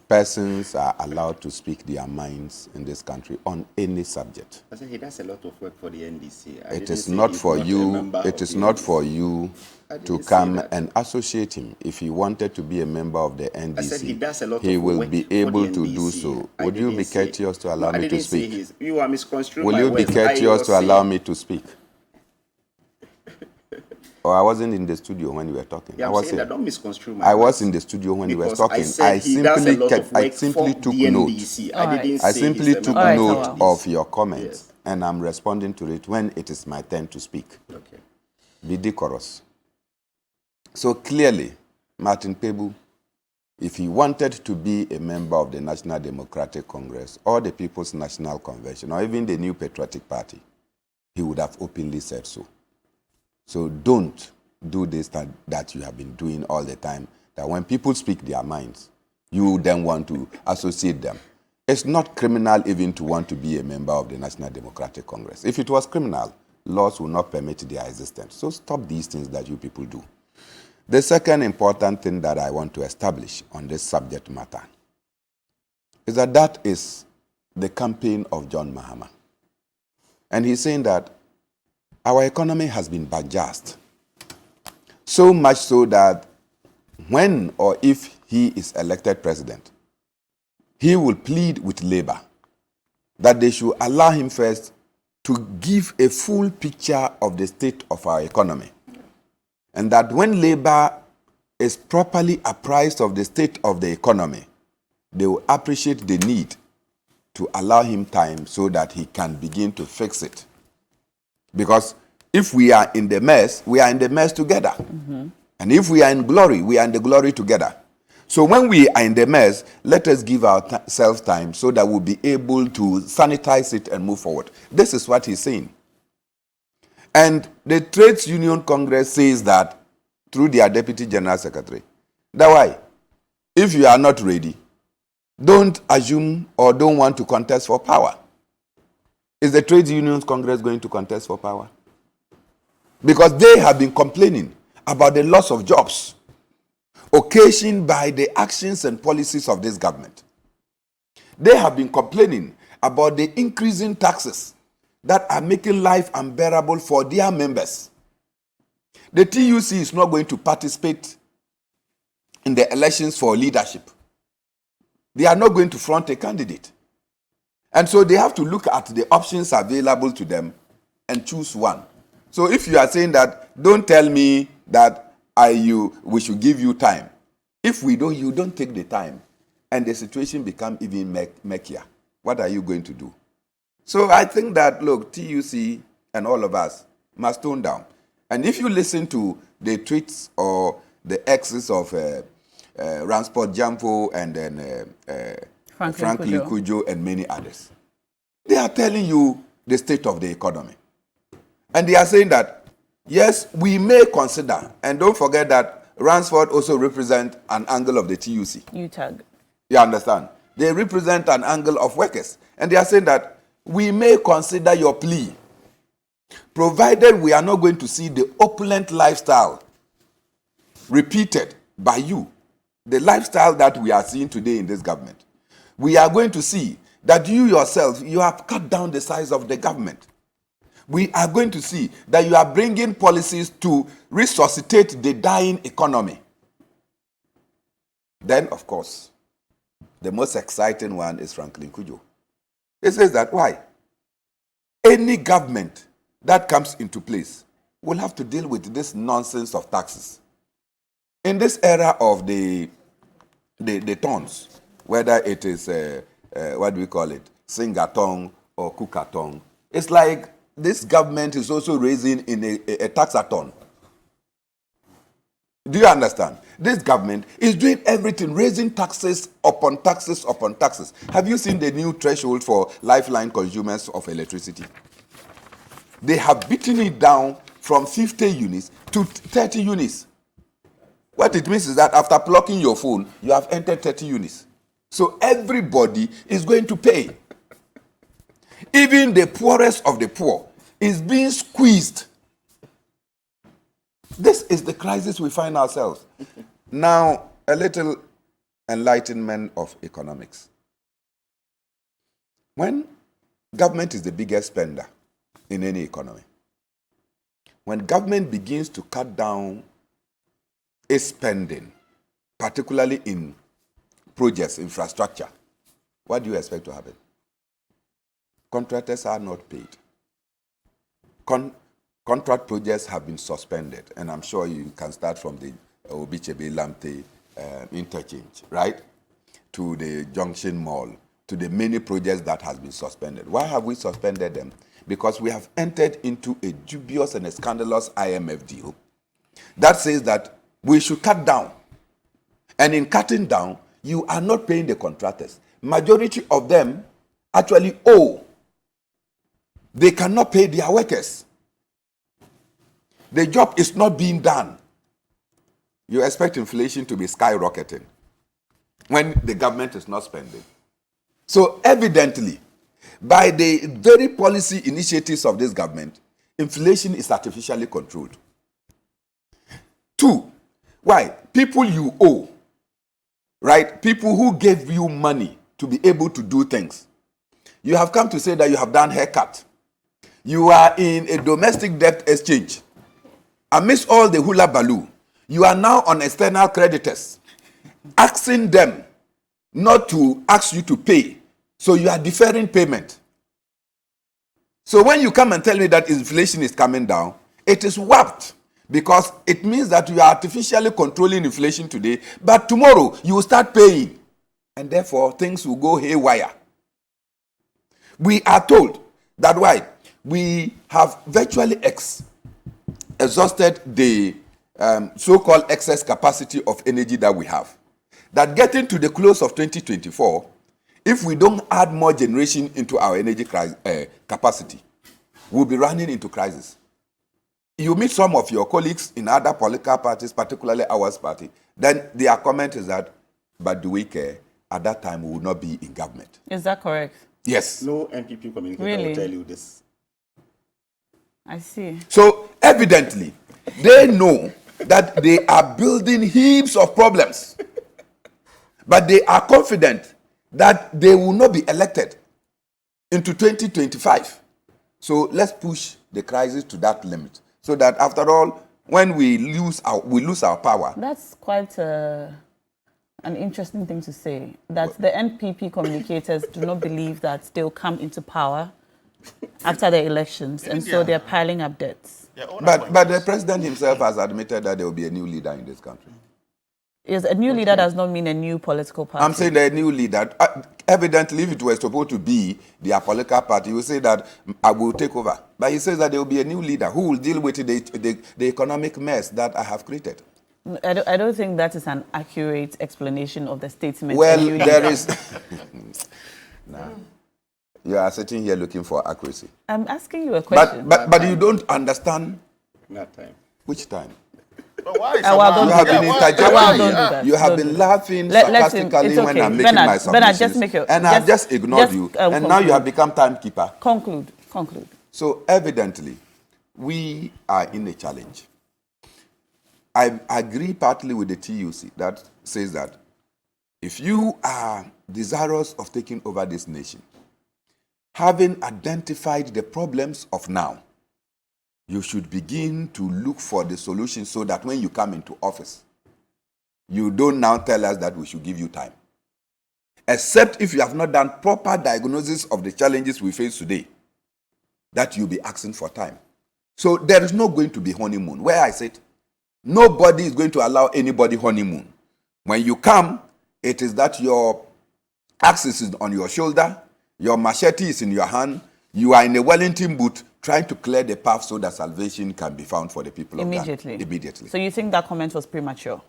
Speaker 3: Persons are allowed to speak their minds in this country on any subject.
Speaker 2: I said he does a lot of work for the NDC.
Speaker 3: It is not for you. It is not for you to come and associate him. If he wanted to be a member of the NDC, he will be able to do so. Would you be courteous to allow me to speak?
Speaker 2: You are misconstruing.
Speaker 3: Will you be courteous to allow me to speak? Or I wasn't in the studio when you were talking.
Speaker 2: Yeah, I'm saying that don't misconstrue my
Speaker 3: I was in the studio when you were talking. I simply took note. I simply took note of your comments, and I'm responding to it when it is my turn to speak.
Speaker 2: Okay.
Speaker 3: Be decorous. So clearly, Martin Kpebu, if he wanted to be a member of the National Democratic Congress or the People's National Convention or even the New Patriotic Party, he would have openly said so. So don't do this that you have been doing all the time, that when people speak their minds, you then want to associate them. It's not criminal even to want to be a member of the National Democratic Congress. If it was criminal, laws will not permit their existence. So stop these things that you people do. The second important thing that I want to establish on this subject matter is that is the campaign of John Mahama. And he's saying that our economy has been badgersed, so much so that when or if he is elected president, he will plead with Labour that they should allow him first to give a full picture of the state of our economy. And that when Labour is properly apprised of the state of the economy, they will appreciate the need to allow him time so that he can begin to fix it. Because if we are in the mess, we are in the mess together. Mm-hmm. And if we are in glory, we are in the glory together. So when we are in the mess, let us give ourselves time so that we'll be able to sanitize it and move forward. This is what he's saying. And the Trades Union Congress says that through their Deputy General Secretary. That's why, if you are not ready, don't assume or don't want to contest for power. Is the Trades Union Congress going to contest for power? Because they have been complaining about the loss of jobs occasioned by the actions and policies of this government. They have been complaining about the increasing taxes that are making life unbearable for their members. The TUC is not going to participate in the elections for leadership. They are not going to front a candidate. And so they have to look at the options available to them and choose one. So if you are saying that, don't tell me that we should give you time. If you don't take the time, and the situation becomes even murkier, what are you going to do? So I think that, look, TUC and all of us must tone down. And if you listen to the tweets or the X's of Ransport Jampo and then Franklin Kujo and many others, they are telling you the state of the economy. And they are saying that, yes, we may consider, and don't forget that Ransford also represent an angle of the TUC.
Speaker 1: UTAG.
Speaker 3: You understand? They represent an angle of workers. And they are saying that we may consider your plea, provided we are not going to see the opulent lifestyle repeated by you, the lifestyle that we are seeing today in this government. We are going to see that you yourself, you have cut down the size of the government. We are going to see that you are bringing policies to resuscitate the dying economy. Then, of course, the most exciting one is Franklin Kujo. He says that, why? Any government that comes into place will have to deal with this nonsense of taxes. In this era of the tons, whether it is, what do we call it, Singatong or Kukatong, it's like this government is also raising in a taxathon. Do you understand? This government is doing everything, raising taxes upon taxes upon taxes. Have you seen the new threshold for lifeline consumers of electricity? They have beaten it down from 50 units to 30 units. What it means is that after plugging your phone, you have entered 30 units. So everybody is going to pay. Even the poorest of the poor is being squeezed. This is the crisis we find ourselves. Now, a little enlightenment of economics. When government is the biggest spender in any economy, when government begins to cut down its spending, particularly in projects, infrastructure, what do you expect to happen? Contractors are not paid. Contract projects have been suspended, and I'm sure you can start from the Obichebe Lamte interchange, right, to the Junction Mall, to the many projects that has been suspended. Why have we suspended them? Because we have entered into a dubious and a scandalous IMF deal that says that we should cut down. And in cutting down, you are not paying the contractors. Majority of them actually owe. They cannot pay their workers. The job is not being done. You expect inflation to be skyrocketing when the government is not spending. So evidently, by the very policy initiatives of this government, inflation is artificially controlled. 2, why? People you owe, right? People who gave you money to be able to do things. You have come to say that you have done haircut. You are in a domestic debt exchange. Amidst all the hula baloo, you are now on external creditors, asking them not to ask you to pay. So you are deferring payment. So when you come and tell me that inflation is coming down, it is warped, because it means that you are artificially controlling inflation today, but tomorrow you will start paying, and therefore things will go haywire. We are told that why? We have virtually exhausted the so-called excess capacity of energy that we have. That getting to the close of 2024, if we don't add more generation into our energy capacity, we'll be running into crisis. You meet some of your colleagues in other political parties, particularly ours party, then their comment is that, but do we care? At that time, we will not be in government.
Speaker 1: Is that correct?
Speaker 3: Yes.
Speaker 2: No MPP communicator
Speaker 1: Really?
Speaker 2: will tell you this.
Speaker 1: I see.
Speaker 3: So evidently, they know that they are building heaps of problems, but they are confident that they will not be elected into 2025. So let's push the crisis to that limit, so that after all, when we lose our power.
Speaker 1: That's quite a an interesting thing to say, that the NPP communicators do not believe that they'll come into power after the elections, and so they're piling up debts.
Speaker 3: But the president himself has admitted that there will be a new leader in this country.
Speaker 1: Yes, a new leader does not mean a new political party.
Speaker 3: I'm saying the new leader. Evidently, if it was supposed to be their political party, he will say that I will take over. But he says that there will be a new leader who will deal with the economic mess that I have created.
Speaker 1: I don't think that is an accurate explanation of the statement.
Speaker 3: Well, there is... Nah. You are sitting here looking for accuracy.
Speaker 1: I'm asking you a question.
Speaker 3: But you don't understand...
Speaker 2: Not time.
Speaker 3: Which time?
Speaker 4: But why is
Speaker 3: you have been interjecting. You have been laughing sarcastically
Speaker 1: okay.
Speaker 3: when I'm making my submissions. And I've just ignored you. And now you have become timekeeper.
Speaker 1: Conclude.
Speaker 3: So evidently, we are in a challenge. I agree partly with the TUC that says that if you are desirous of taking over this nation, having identified the problems of now, you should begin to look for the solution so that when you come into office, you don't now tell us that we should give you time. Except if you have not done proper diagnosis of the challenges we face today, that you'll be asking for time. So there is not going to be honeymoon. Where I said, nobody is going to allow anybody honeymoon. When you come, it is that your axe is on your shoulder, your machete is in your hand, you are in a Wellington boot, trying to clear the path so that salvation can be found for the people of Ghana. Immediately.
Speaker 1: So you think that comment was premature?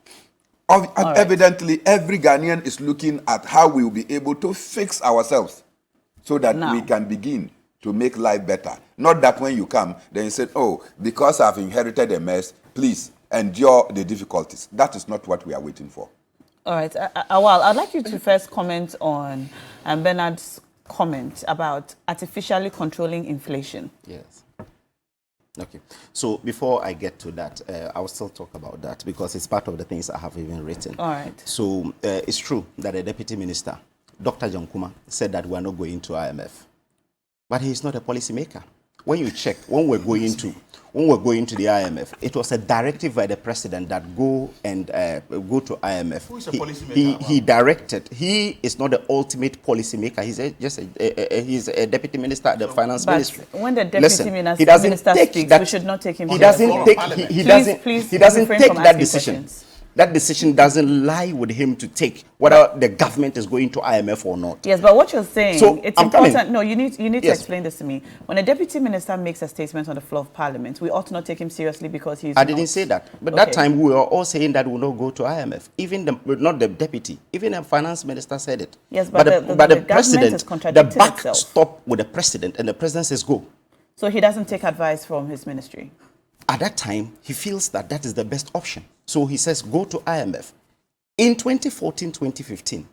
Speaker 3: Evidently, every Ghanaian is looking at how we will be able to fix ourselves so that we can begin to make life better. Not that when you come, then you say, oh, because I've inherited a mess, please endure the difficulties. That is not what we are waiting for.
Speaker 1: All right. Awal, I'd like you to first comment on Bernard's comment about artificially controlling inflation.
Speaker 2: Yes. Okay. So before I get to that, I will still talk about that because it's part of the things I have even written.
Speaker 1: All right.
Speaker 2: So it's true that the Deputy Minister, Dr. John Kuma, said that we are not going to IMF. But he's not a policymaker. When you check, when we're going to the IMF, it was a directive by the president that go to IMF.
Speaker 4: Who is a policymaker?
Speaker 2: He directed. He is not the ultimate policymaker. He's a deputy minister at the finance ministry.
Speaker 1: When the deputy minister speaks, we should not take him. He doesn't take
Speaker 2: that decision. That decision doesn't lie with him to take whether the government is going to IMF or not.
Speaker 1: Yes, but what you're saying,
Speaker 2: so
Speaker 1: it's important. No, you need to explain this to me. When a deputy minister makes a statement on the floor of parliament, we ought to not take him seriously because he's
Speaker 2: I didn't say that. But that time we were all saying that we will not go to IMF. Even not the deputy, even the finance minister said it.
Speaker 1: Yes, but the president is contradicting
Speaker 2: the buck
Speaker 1: itself.
Speaker 2: stopped with the president and the president says go.
Speaker 1: So he doesn't take advice from his ministry?
Speaker 2: At that time, he feels that that is the best option. So he says, go to IMF. In 2014-2015,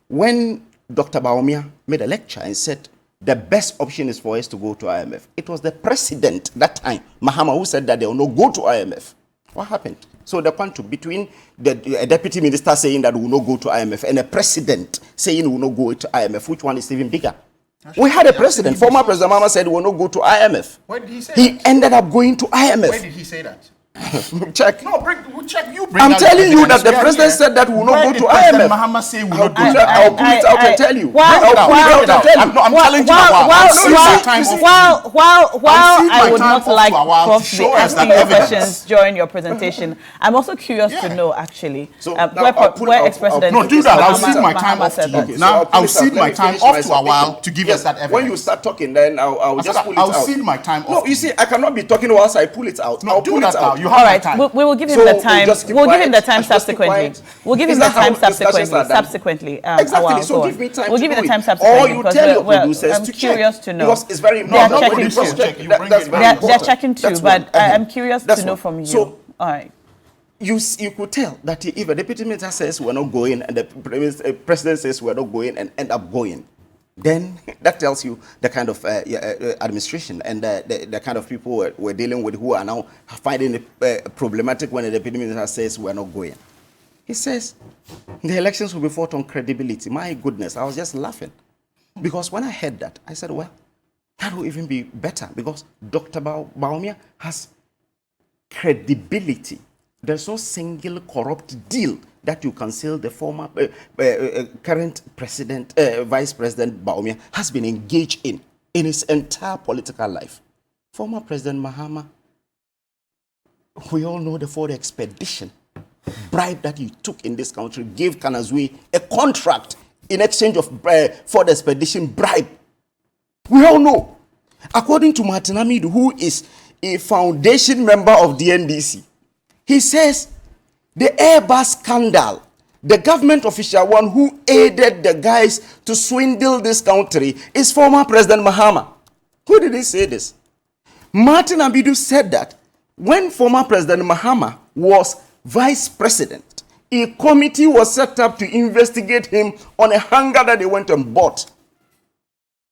Speaker 2: when Dr. Bawumia made a lecture and said, the best option is for us to go to IMF, it was the president that time, Mahama, who said that they will not go to IMF. What happened? So the quantum between the deputy minister saying that we will not go to IMF and the president saying we will not go to IMF, which one is even bigger? We had a president, former President Mahama said we will not go to IMF.
Speaker 4: Where did he say
Speaker 2: He
Speaker 4: that?
Speaker 2: ended up going to IMF.
Speaker 4: Where did he say that?
Speaker 2: Check.
Speaker 4: No, we'll check. You bring
Speaker 2: I'm telling you that the president said that we will not go to IMF.
Speaker 4: Mahama say we will not go to
Speaker 2: I'll pull it out and tell you.
Speaker 4: I'm challenging
Speaker 1: While I would not like Prof to be asking you questions during your presentation, I'm also curious to know actually where ex-president.
Speaker 4: No, do that. I'll cede my time off to you. Now I'll cede my time off to a while to give us that evidence.
Speaker 3: When you start talking, then I'll just pull it out.
Speaker 4: I'll cede my time off.
Speaker 2: No, you see, I cannot be talking whilst I pull it out.
Speaker 4: No, do that now.
Speaker 1: All right, we will give him the time. We'll give him the time subsequently. We'll give him the time subsequently.
Speaker 2: Exactly. So give me time.
Speaker 1: We'll give you the time subsequently.
Speaker 2: Or you tell your producers
Speaker 1: I'm
Speaker 2: to
Speaker 1: curious
Speaker 2: check.
Speaker 1: to know.
Speaker 2: Because it's very
Speaker 1: important. They're checking too, but I'm curious to know from you.
Speaker 2: So,
Speaker 1: all right.
Speaker 2: You could tell that if a deputy minister says we're not going and the president says we're not going and end up going, then that tells you the kind of administration and the kind of people we're dealing with who are now finding it problematic when the deputy minister says we're not going. He says the elections will be fought on credibility. My goodness, I was just laughing. Because when I heard that, I said, well, that will even be better because Dr. Bawumia has credibility. There's no single corrupt deal that you cancel the former current president, Vice President Mahama has been engaged in his entire political life. Former President Mahama, we all know the Ford expedition, bribe that he took in this country, gave Kanazui a contract in exchange of Ford expedition bribe. We all know. According to Martin Hamid, who is a foundation member of the NDC, he says the Airbus scandal, the government official one who aided the guys to swindle this country is former President Mahama. Who did he say this? Martin Abidu said that when former President Mahama was vice president, a committee was set up to investigate him on a hangar that they went and bought.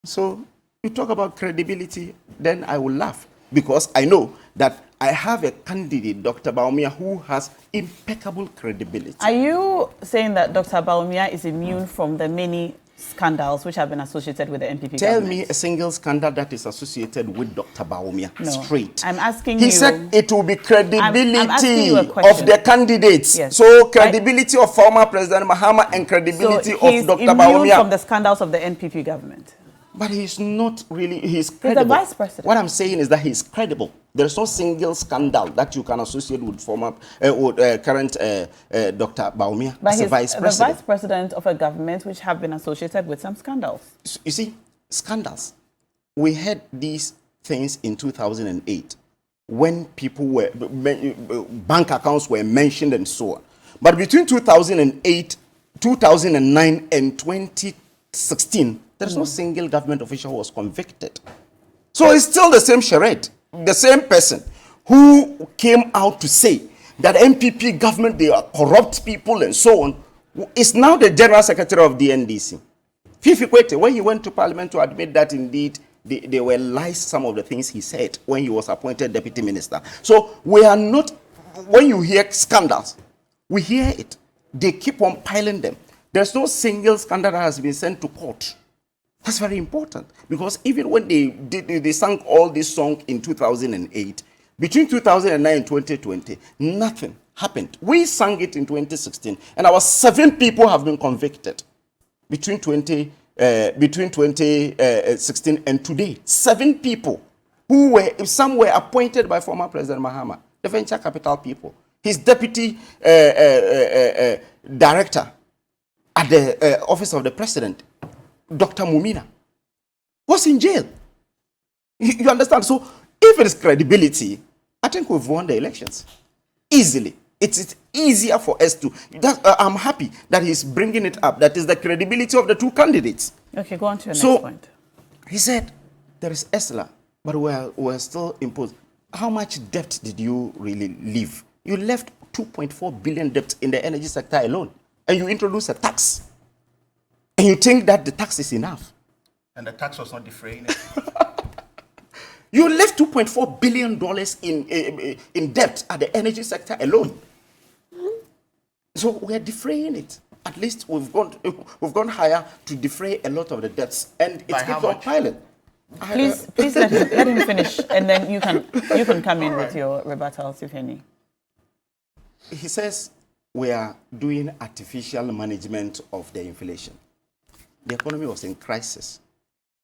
Speaker 2: So you talk about credibility, then I will laugh, because I know that I have a candidate, Dr. Bawumia, who has impeccable credibility.
Speaker 1: Are you saying that Dr. Bawumia is immune from the many scandals which have been associated with the NPP
Speaker 2: Tell
Speaker 1: government?
Speaker 2: me a single scandal that is associated with Dr. Bawumia.
Speaker 1: No.
Speaker 2: Straight.
Speaker 1: I'm asking
Speaker 2: you.
Speaker 1: He
Speaker 2: said it will be credibility
Speaker 1: of
Speaker 2: the candidates.
Speaker 1: Yes.
Speaker 2: So credibility of former President Mahama and credibility of Dr. Bawumia.
Speaker 1: He's immune from the scandals of the NPP government.
Speaker 2: But he's not really, he's credible.
Speaker 1: He's the vice president.
Speaker 2: What I'm saying is that he's credible. There's no single scandal that you can associate with former, current Dr. Bawumia as a vice president.
Speaker 1: The vice president of a government which have been associated with some scandals.
Speaker 2: You see, scandals. We had these things in 2008 when people were, bank accounts were mentioned and so on. But between 2008, 2009 and 2016, there's no single government official who was convicted. So it's still the same charade. The same person who came out to say that MPP government, they are corrupt people and so on, is now the General Secretary of the NDC. Fifi Kwete, when he went to Parliament to admit that indeed they were lies, some of the things he said when he was appointed Deputy Minister. So we are not, when you hear scandals, we hear it. They keep on piling them. There's no single scandal that has been sent to court. That's very important, because even when they sang all this song in 2008, between 2009 and 2020, nothing happened. We sang it in 2016, and our 7 people have been convicted between 2016 and today. 7 people who were, some were appointed by former President Mahama, the venture capital people. His deputy director at the office of the president, Dr. Mumina, was in jail. You understand? So if it is credibility, I think we've won the elections easily. It's easier for us to. I'm happy that he's bringing it up. That is the credibility of the 2 candidates.
Speaker 1: Okay, go on to your next point.
Speaker 2: He said there is ESLA, but we're still imposed. How much debt did you really leave? You left 2.4 billion debt in the energy sector alone, and you introduced a tax. And you think that the tax is enough?
Speaker 4: And the tax was not defraying it.
Speaker 2: You left $2.4 billion in debt at the energy sector alone. So we are defraying it. At least we've gone higher to defray a lot of the debts, and it keeps on piling.
Speaker 1: Please let him finish, and then you can come in with your rebuttals, if any.
Speaker 2: He says we are doing artificial management of the inflation. The economy was in crisis.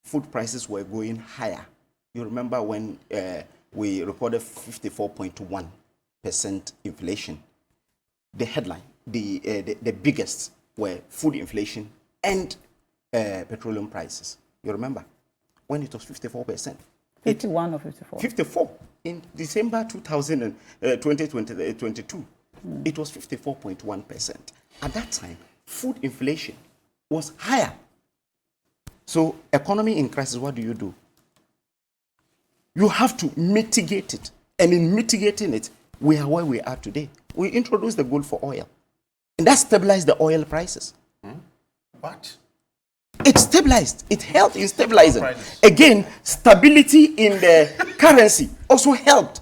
Speaker 2: Food prices were going higher. You remember when we recorded 54.1% inflation. The headline, the biggest were food inflation and petroleum prices. You remember when it was 54%?
Speaker 1: 51 or 54?
Speaker 2: 54. In December 2022, it was 54.1%. At that time, food inflation was higher. So economy in crisis, what do? You have to mitigate it. And in mitigating it, we are where we are today. We introduced the gold for oil. And that stabilized the oil prices.
Speaker 4: What?
Speaker 2: It stabilized. It helped in stabilizing. Again, stability in the currency also helped,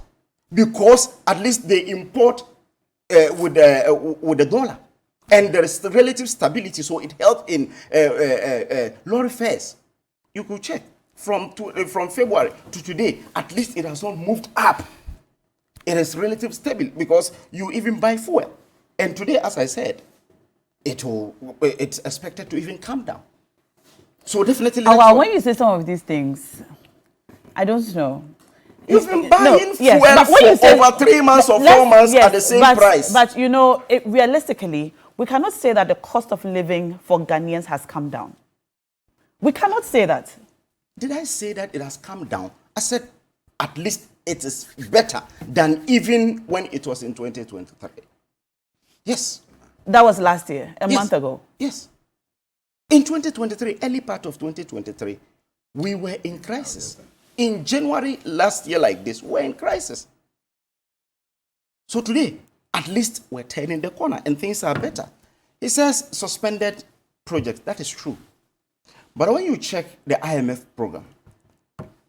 Speaker 2: because at least they import with the dollar. And there is relative stability, so it helped in lorry fares. You could check from February to today. At least it has not moved up. It is relatively stable, because you even buy fuel. And today, as I said, it's expected to even come down. So definitely.
Speaker 1: Well, when you say some of these things, I don't know.
Speaker 2: You've been buying fuel for over 3 months or 4 months at the same price.
Speaker 1: But you know, realistically, we cannot say that the cost of living for Ghanaians has come down. We cannot say that.
Speaker 2: Did I say that it has come down? I said at least it is better than even when it was in 2023. Yes.
Speaker 1: That was last year, a month ago.
Speaker 2: Yes. In 2023, early part of 2023, we were in crisis. In January last year like this, we're in crisis. So today, at least we're turning the corner and things are better. It says suspended projects. That is true. But when you check the IMF program,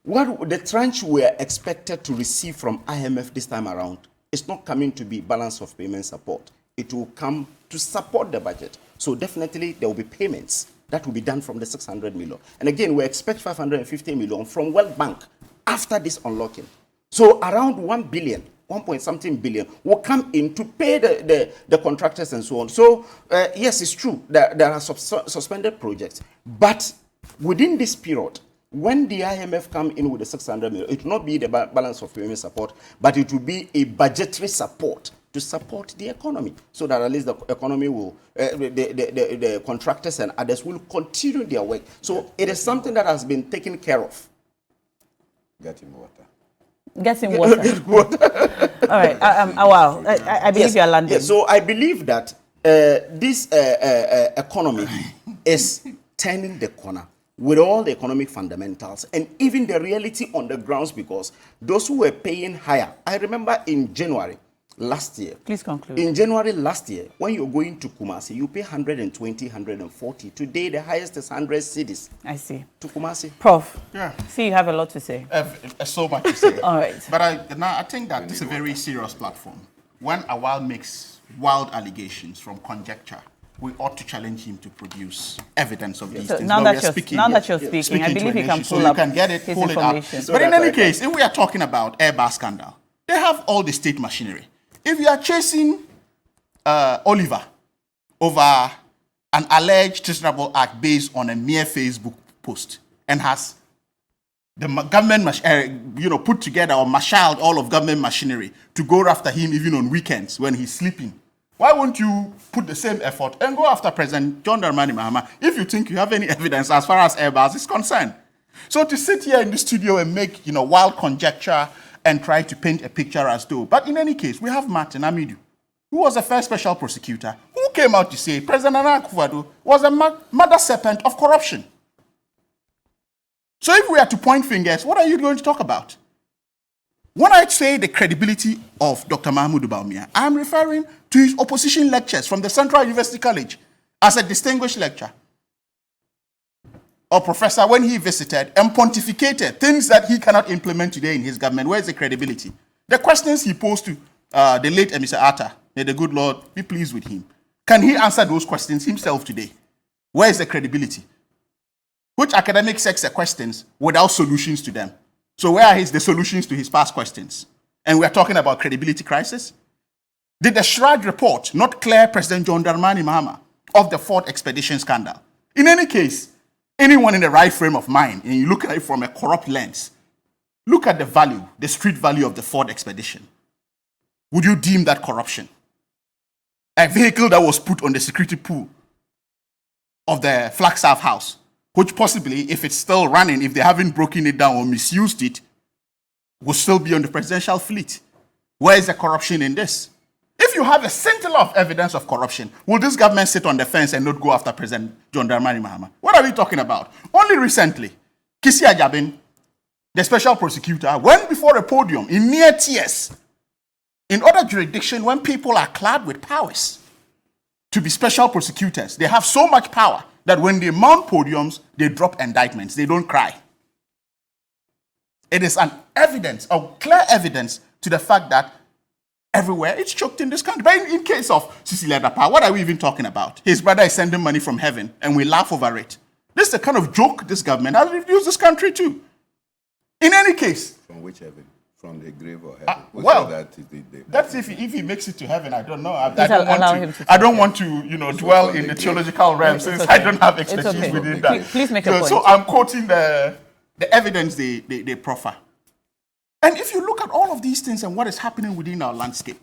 Speaker 2: what the tranche we are expected to receive from IMF this time around is not coming to be balance of payment support. It will come to support the budget. So definitely there will be payments that will be done from the 600 million. And again, we expect 550 million from World Bank after this unlocking. So around 1 billion, 1 point something billion will come in to pay the contractors and so on. So yes, it's true that there are suspended projects. But within this period, when the IMF come in with the 600 million, it will not be the balance of payment support, but it will be a budgetary support to support the economy, so that at least the economy will, the contractors and others will continue their work. So it is something that has been taken care of.
Speaker 3: Get him water.
Speaker 1: Get him water. All right. Wow. I believe you are landing.
Speaker 2: Yes. So I believe that this economy is turning the corner with all the economic fundamentals and even the reality on the grounds, because those who were paying higher, I remember in January last year.
Speaker 1: Please conclude.
Speaker 2: In January last year, when you're going to Kumasi, you pay 120, 140. Today, the highest is 100 cedis.
Speaker 1: I see.
Speaker 2: To Kumasi.
Speaker 1: Prof.
Speaker 4: Yeah.
Speaker 1: See, you have a lot to say.
Speaker 4: So much to say.
Speaker 1: All right.
Speaker 4: But I think that this is a very serious platform. When Awal makes wild allegations from conjecture, we ought to challenge him to produce evidence of these things.
Speaker 1: Now that you're speaking, I believe you can pull up
Speaker 4: you can get it, pull it up.
Speaker 2: So
Speaker 4: but in any case, if we are talking about Airbus scandal, they have all the state machinery. If you are chasing Oliver over an alleged treasonable act based on a mere Facebook post and has the government, put together or marshaled all of government machinery to go after him even on weekends when he's sleeping, why won't you put the same effort and go after President John Dramani Mahama if you think you have any evidence as far as Airbus is concerned? So to sit here in the studio and make wild conjecture and try to paint a picture as though. But in any case, we have Martin Amidu, who was the first special prosecutor, who came out to say President Nana Akufo-Addo was a mother serpent of corruption. So if we are to point fingers, what are you going to talk about? When I say the credibility of Dr. Mahmoud Bawumia, I'm referring to his opposition lectures from the Central University College as a distinguished lecturer or professor when he visited and pontificated things that he cannot implement today in his government. Where's the credibility? The questions he posed to the late Mr. Atta, may the good Lord be pleased with him. Can he answer those questions himself today? Where is the credibility? Which academic sets the questions without solutions to them? So where are the solutions to his past questions? And we're talking about credibility crisis? Did the Shrad report not clear President John Dramani Mahama of the Ford expedition scandal? In any case, anyone in the right frame of mind, and you look at it from a corrupt lens, look at the value, the street value of the Ford expedition. Would you deem that corruption? A vehicle that was put on the security pool of the Flagstaff House, which possibly, if it's still running, if they haven't broken it down or misused it, will still be on the presidential fleet. Where is the corruption in this? If you have a scintilla of evidence of corruption, will this government sit on the fence and not go after President John Dramani Mahama? What are we talking about? Only recently, Kisi Ajabin, the special prosecutor, went before a podium in near tears. In other jurisdictions, when people are clad with powers to be special prosecutors, they have so much power that when they mount podiums, they drop indictments. They don't cry. It is an evidence, a clear evidence to the fact that everywhere it's choked in this country. But in case of Cecilia Dapa, what are we even talking about? His brother is sending money from heaven and we laugh over it. This is the kind of joke this government has reduced this country to. In any case.
Speaker 3: From which heaven? from the grave or heaven?
Speaker 4: That's if he makes it to heaven. I don't know. I don't want to dwell in the theological realm since I don't have expertise within that.
Speaker 1: Please make a point.
Speaker 4: So I'm quoting the evidence they proffer. And if you look at all of these things and what is happening within our landscape,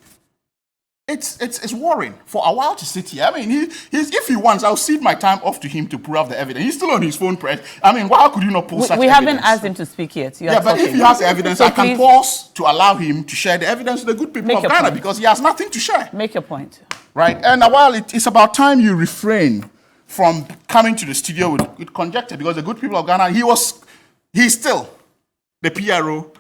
Speaker 4: it's worrying for a while to sit here. I mean, if he wants, I'll cede my time off to him to prove the evidence. He's still on his phone press. I mean, why could you not pull such evidence?
Speaker 1: We haven't asked him to speak yet.
Speaker 4: But if he has evidence, so I can pause to allow him to share the evidence to the good people of Ghana because he has nothing to share.
Speaker 1: Make your point.
Speaker 4: Right? And while it's about time you refrain from coming to the studio with conjecture because the good people of Ghana, he's still the PRO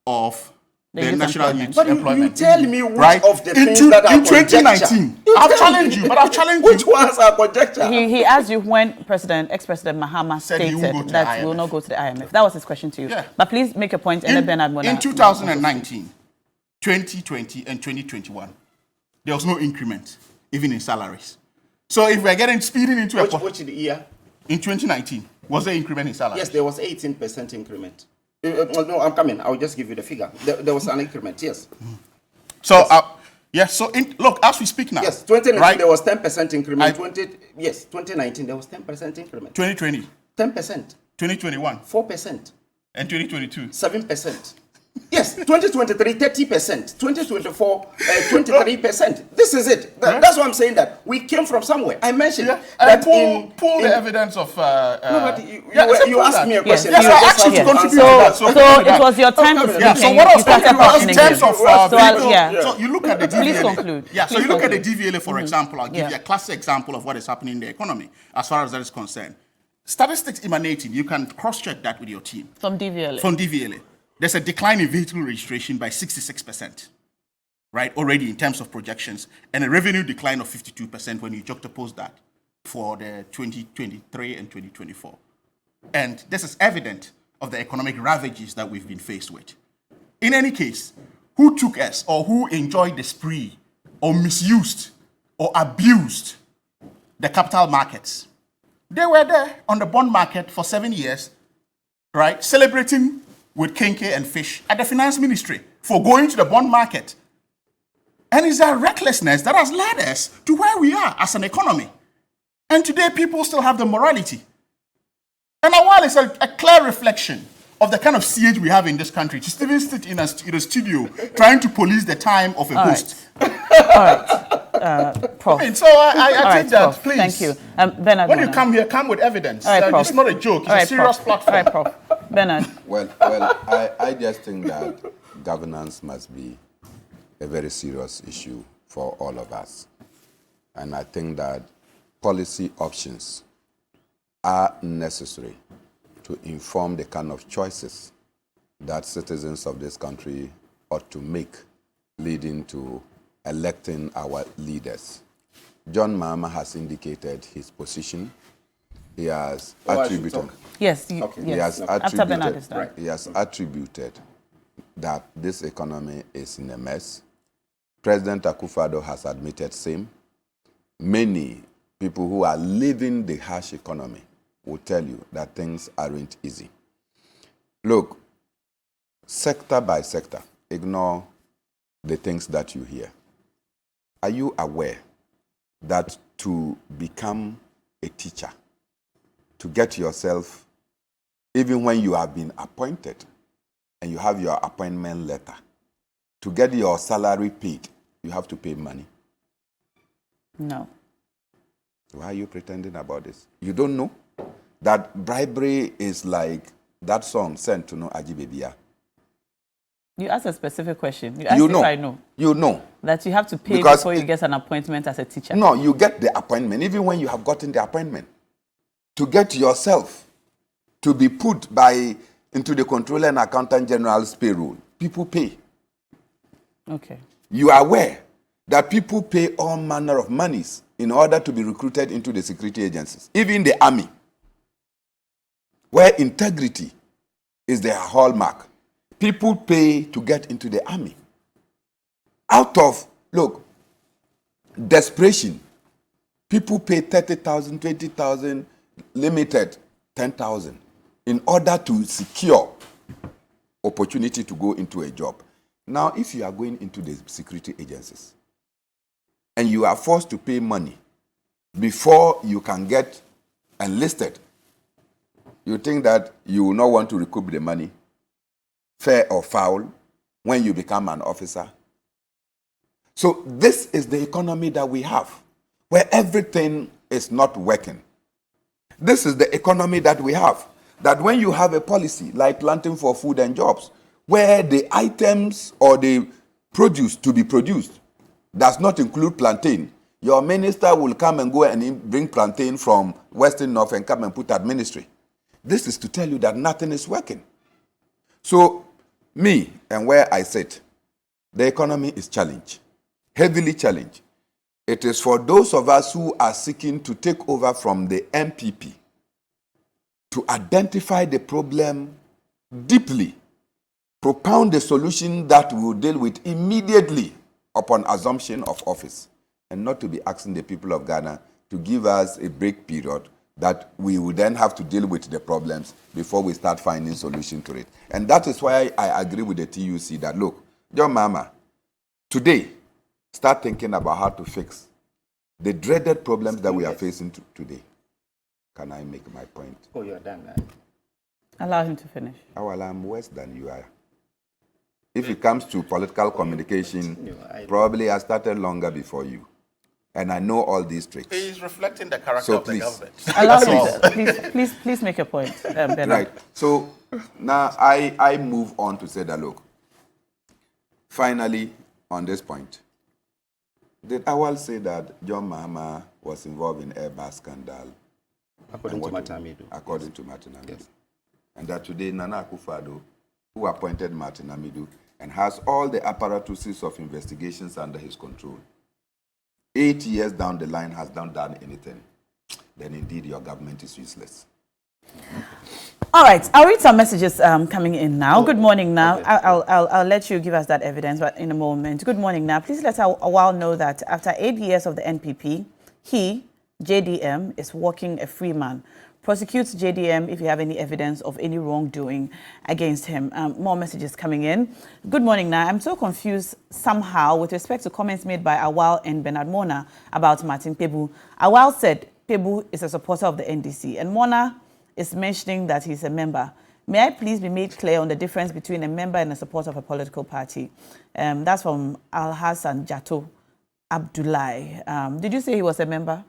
Speaker 4: of the National Youth Employment.
Speaker 2: But you tell me which of the things that are
Speaker 4: in 2019. I've challenged you, but I've challenged
Speaker 2: which ones are conjecture?
Speaker 1: He asked you when ex-President Mahama stated that we will not go to the IMF. That was his question to you. Yeah. But please make a point. And then Bernard
Speaker 4: in 2019, 2020, and 2021, there was no increment, even in salaries. So if we're speeding into
Speaker 2: which year?
Speaker 4: In 2019, was there increment in salaries?
Speaker 2: Yes, there was 18% increment. No, I'm coming. I'll just give you the figure. There was an increment, yes.
Speaker 4: So, look, as we speak now.
Speaker 2: Yes, 2019 there was 10% increment. 2019 there was 10% increment.
Speaker 4: 2020?
Speaker 2: 10%.
Speaker 4: 2021?
Speaker 2: 4%.
Speaker 4: And 2022?
Speaker 2: 7%. Yes, 2023, 30%. 2024, 23%. This is it. That's why I'm saying that. We came from somewhere. I mentioned that
Speaker 4: pull the evidence of...
Speaker 2: no, but you asked me a question.
Speaker 4: Yes, I asked you to contribute to that.
Speaker 1: So it was your time to speak.
Speaker 4: So what I was talking about in terms of... So you look at the DVLA.
Speaker 1: Please conclude.
Speaker 4: Yeah, so you look at the DVLA, for example. I'll give you a classic example of what is happening in the economy as far as that is concerned. Statistics emanating, you can cross-check that with your team.
Speaker 1: From DVLA.
Speaker 4: From DVLA. There's a decline in vehicle registration by 66%, right, already in terms of projections, and a revenue decline of 52% when you juxtapose that for the 2023 and 2024. And this is evident of the economic ravages that we've been faced with. In any case, who took us or who enjoyed the spree or misused or abused the capital markets? They were there on the bond market for 7 years, right, celebrating with kenke and fish at the finance ministry for going to the bond market. And it's that recklessness that has led us to where we are as an economy. And today people still have the morality. And while it's a clear reflection of the kind of siege we have in this country, to Stephen sit in a studio trying to police the time of a host.
Speaker 1: All right. Prof.
Speaker 4: So I think that,
Speaker 1: Prof.
Speaker 4: please.
Speaker 1: Thank you. Bernard,
Speaker 4: when you come here, come with evidence.
Speaker 1: Right,
Speaker 4: it's not a joke. It's a serious platform.
Speaker 1: All right, Prof. Bernard.
Speaker 3: Well, I just think that governance must be a very serious issue for all of us. And I think that policy options are necessary to inform the kind of choices that citizens of this country ought to make leading to electing our leaders. John Mahama has indicated his position. He has attributed...
Speaker 1: Yes,
Speaker 3: he has attributed that this economy is in a mess. President Akufo-Addo has admitted same. Many people who are living the harsh economy will tell you that things aren't easy. Look, sector by sector, ignore the things that you hear. Are you aware that to become a teacher, to get yourself, even when you have been appointed and you have your appointment letter, to get your salary paid, you have to pay money?
Speaker 1: No.
Speaker 3: Why are you pretending about this? You don't know that bribery is like that song sent to no Ajibebia.
Speaker 1: You asked a specific question. You asked if I know.
Speaker 3: You know.
Speaker 1: That you have to pay before you get an appointment as a teacher.
Speaker 3: No, you get the appointment, even when you have gotten the appointment. To get yourself to be put into the Controller and Accountant General's payroll, people pay.
Speaker 1: Okay.
Speaker 3: You are aware that people pay all manner of monies in order to be recruited into the security agencies, even the army, where integrity is their hallmark. People pay to get into the army. Out of, desperation, people pay 30,000, 20,000, limited 10,000 in order to secure opportunity to go into a job. Now, if you are going into the security agencies and you are forced to pay money before you can get enlisted, you think that you will not want to recoup the money, fair or foul, when you become an officer? So this is the economy that we have, where everything is not working. This is the economy that we have, that when you have a policy like planting for food and jobs, where the items or the produce to be produced does not include plantain, your minister will come and go and bring plantain from Western North and come and put at ministry. This is to tell you that nothing is working. So, me and where I sit, the economy is challenged, heavily challenged. It is for those of us who are seeking to take over from the MPP to identify the problem deeply, propound a solution that we will deal with immediately upon assumption of office, and not to be asking the people of Ghana to give us a break period that we will then have to deal with the problems before we start finding solution to it. And that is why I agree with the TUC that, look, John Mahama, today, start thinking about how to fix the dreaded problems that we are facing today. Can I make my point?
Speaker 2: Oh, you're done.
Speaker 1: Allow him to finish.
Speaker 3: Oh, well, I'm worse than you are. If it comes to political communication, probably I started longer before you. And I know all these tricks.
Speaker 4: He's reflecting the character of the government.
Speaker 1: Allow him. Please make a point, Bernard.
Speaker 3: Right. So now I move on to say that, look, finally, on this point, did Awal say that John Mahama was involved in Airbus scandal?
Speaker 2: According to Martin Amidu.
Speaker 3: According to Martin Amidu. Yes. And that today Nana Akufo-Addo, who appointed Martin Amidu and has all the apparatuses of investigations under his control, 8 years down the line has not done anything, then indeed your government is useless.
Speaker 1: All right, I'll read some messages coming in now. Good morning now. Okay. I'll let you give us that evidence but in a moment. Good morning now. Please let Awal know that after 8 years of the NPP, he, JDM, is walking a free man. Prosecutes JDM if you have any evidence of any wrongdoing against him. More messages coming in. Good morning now. I'm so confused somehow with respect to comments made by Awal and Bernard Mona about Martin Pebu. Awal said Pebu is a supporter of the NDC and Mona is mentioning that he's a member. May I please be made clear on the difference between a member and a supporter of a political party? That's from Al-Hassan Jato Abdullahi. Did you say he was a member?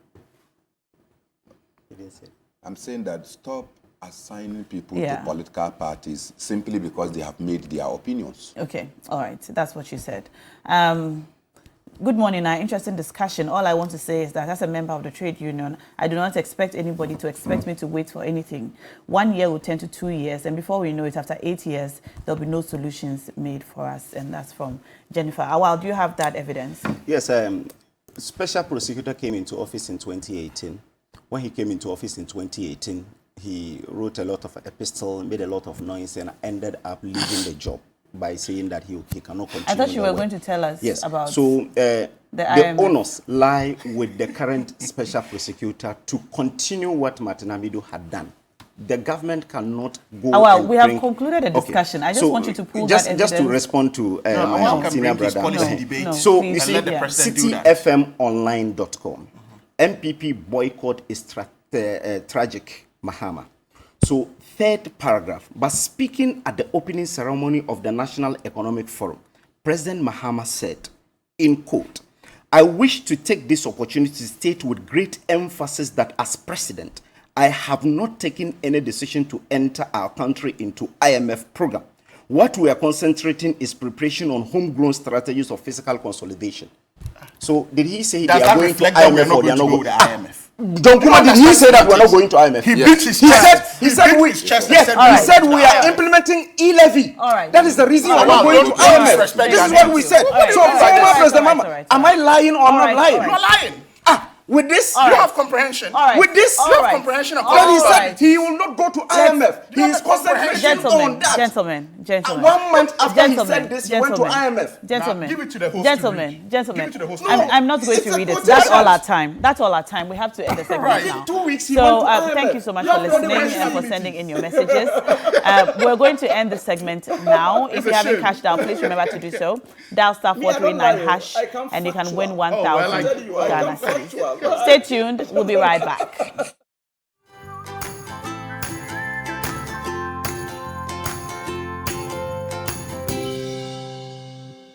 Speaker 2: He didn't say.
Speaker 3: I'm saying that stop assigning people to political parties simply because they have made their opinions.
Speaker 1: Okay, all right, that's what you said. Good morning, interesting discussion. All I want to say is that as a member of the trade union, I do not expect anybody to expect me to wait for anything. 1 year will turn to 2 years, and before we know it, after 8 years, there'll be no solutions made for us, and that's from Jennifer. Awal, do you have that evidence?
Speaker 2: Yes, Special Prosecutor came into office in 2018. When he came into office in 2018, he wrote a lot of epistles, made a lot of noise, and ended up leaving the job by saying that he cannot continue.
Speaker 1: I thought you were going to tell us about
Speaker 2: the onus lie with the current special prosecutor to continue what Martin Amidu had done. The government cannot go.
Speaker 1: We have concluded a discussion. Okay. I just want you to pull that evidence.
Speaker 2: Just to respond to my senior brother. So you see, cityfmonline.com. MPP boycott is tragic, Mahama. So, third paragraph, but speaking at the opening ceremony of the National Economic Forum, President Mahama said, in quote, I wish to take this opportunity to state with great emphasis that as president, I have not taken any decision to enter our country into IMF program. What we are concentrating is preparation on homegrown strategies of fiscal consolidation. So did he say they are going to IMF or they are not going to IMF? John Kuma, did he say that we're not going to IMF?
Speaker 4: He beat his chest.
Speaker 2: He said we are implementing e-levy. That is the reason we're not going to IMF. This is what we said. So, former President Mahama, am I lying or not lying?
Speaker 4: You're not lying.
Speaker 2: With this,
Speaker 4: you have comprehension.
Speaker 2: With this,
Speaker 4: you have comprehension of
Speaker 2: he said he will not go to IMF. He is concentrating on that.
Speaker 1: Gentlemen.
Speaker 7: 1 month after he
Speaker 1: Gentlemen.
Speaker 7: said this, he went to IMF.
Speaker 1: Gentlemen.
Speaker 4: Give it to the host.
Speaker 1: Gentlemen.
Speaker 4: Give it to the host.
Speaker 1: I'm not going to read it. That's all our time. That's all our time. We have to end the segment now.
Speaker 7: 2 weeks he
Speaker 1: So
Speaker 7: went to IMF.
Speaker 1: thank you so much for listening and for sending in your messages. We're going to end the segment now. If you haven't cashed out, please remember to do so. Dial *439# and you can win 1,000 Ghana cedis. Stay tuned. We'll be right back.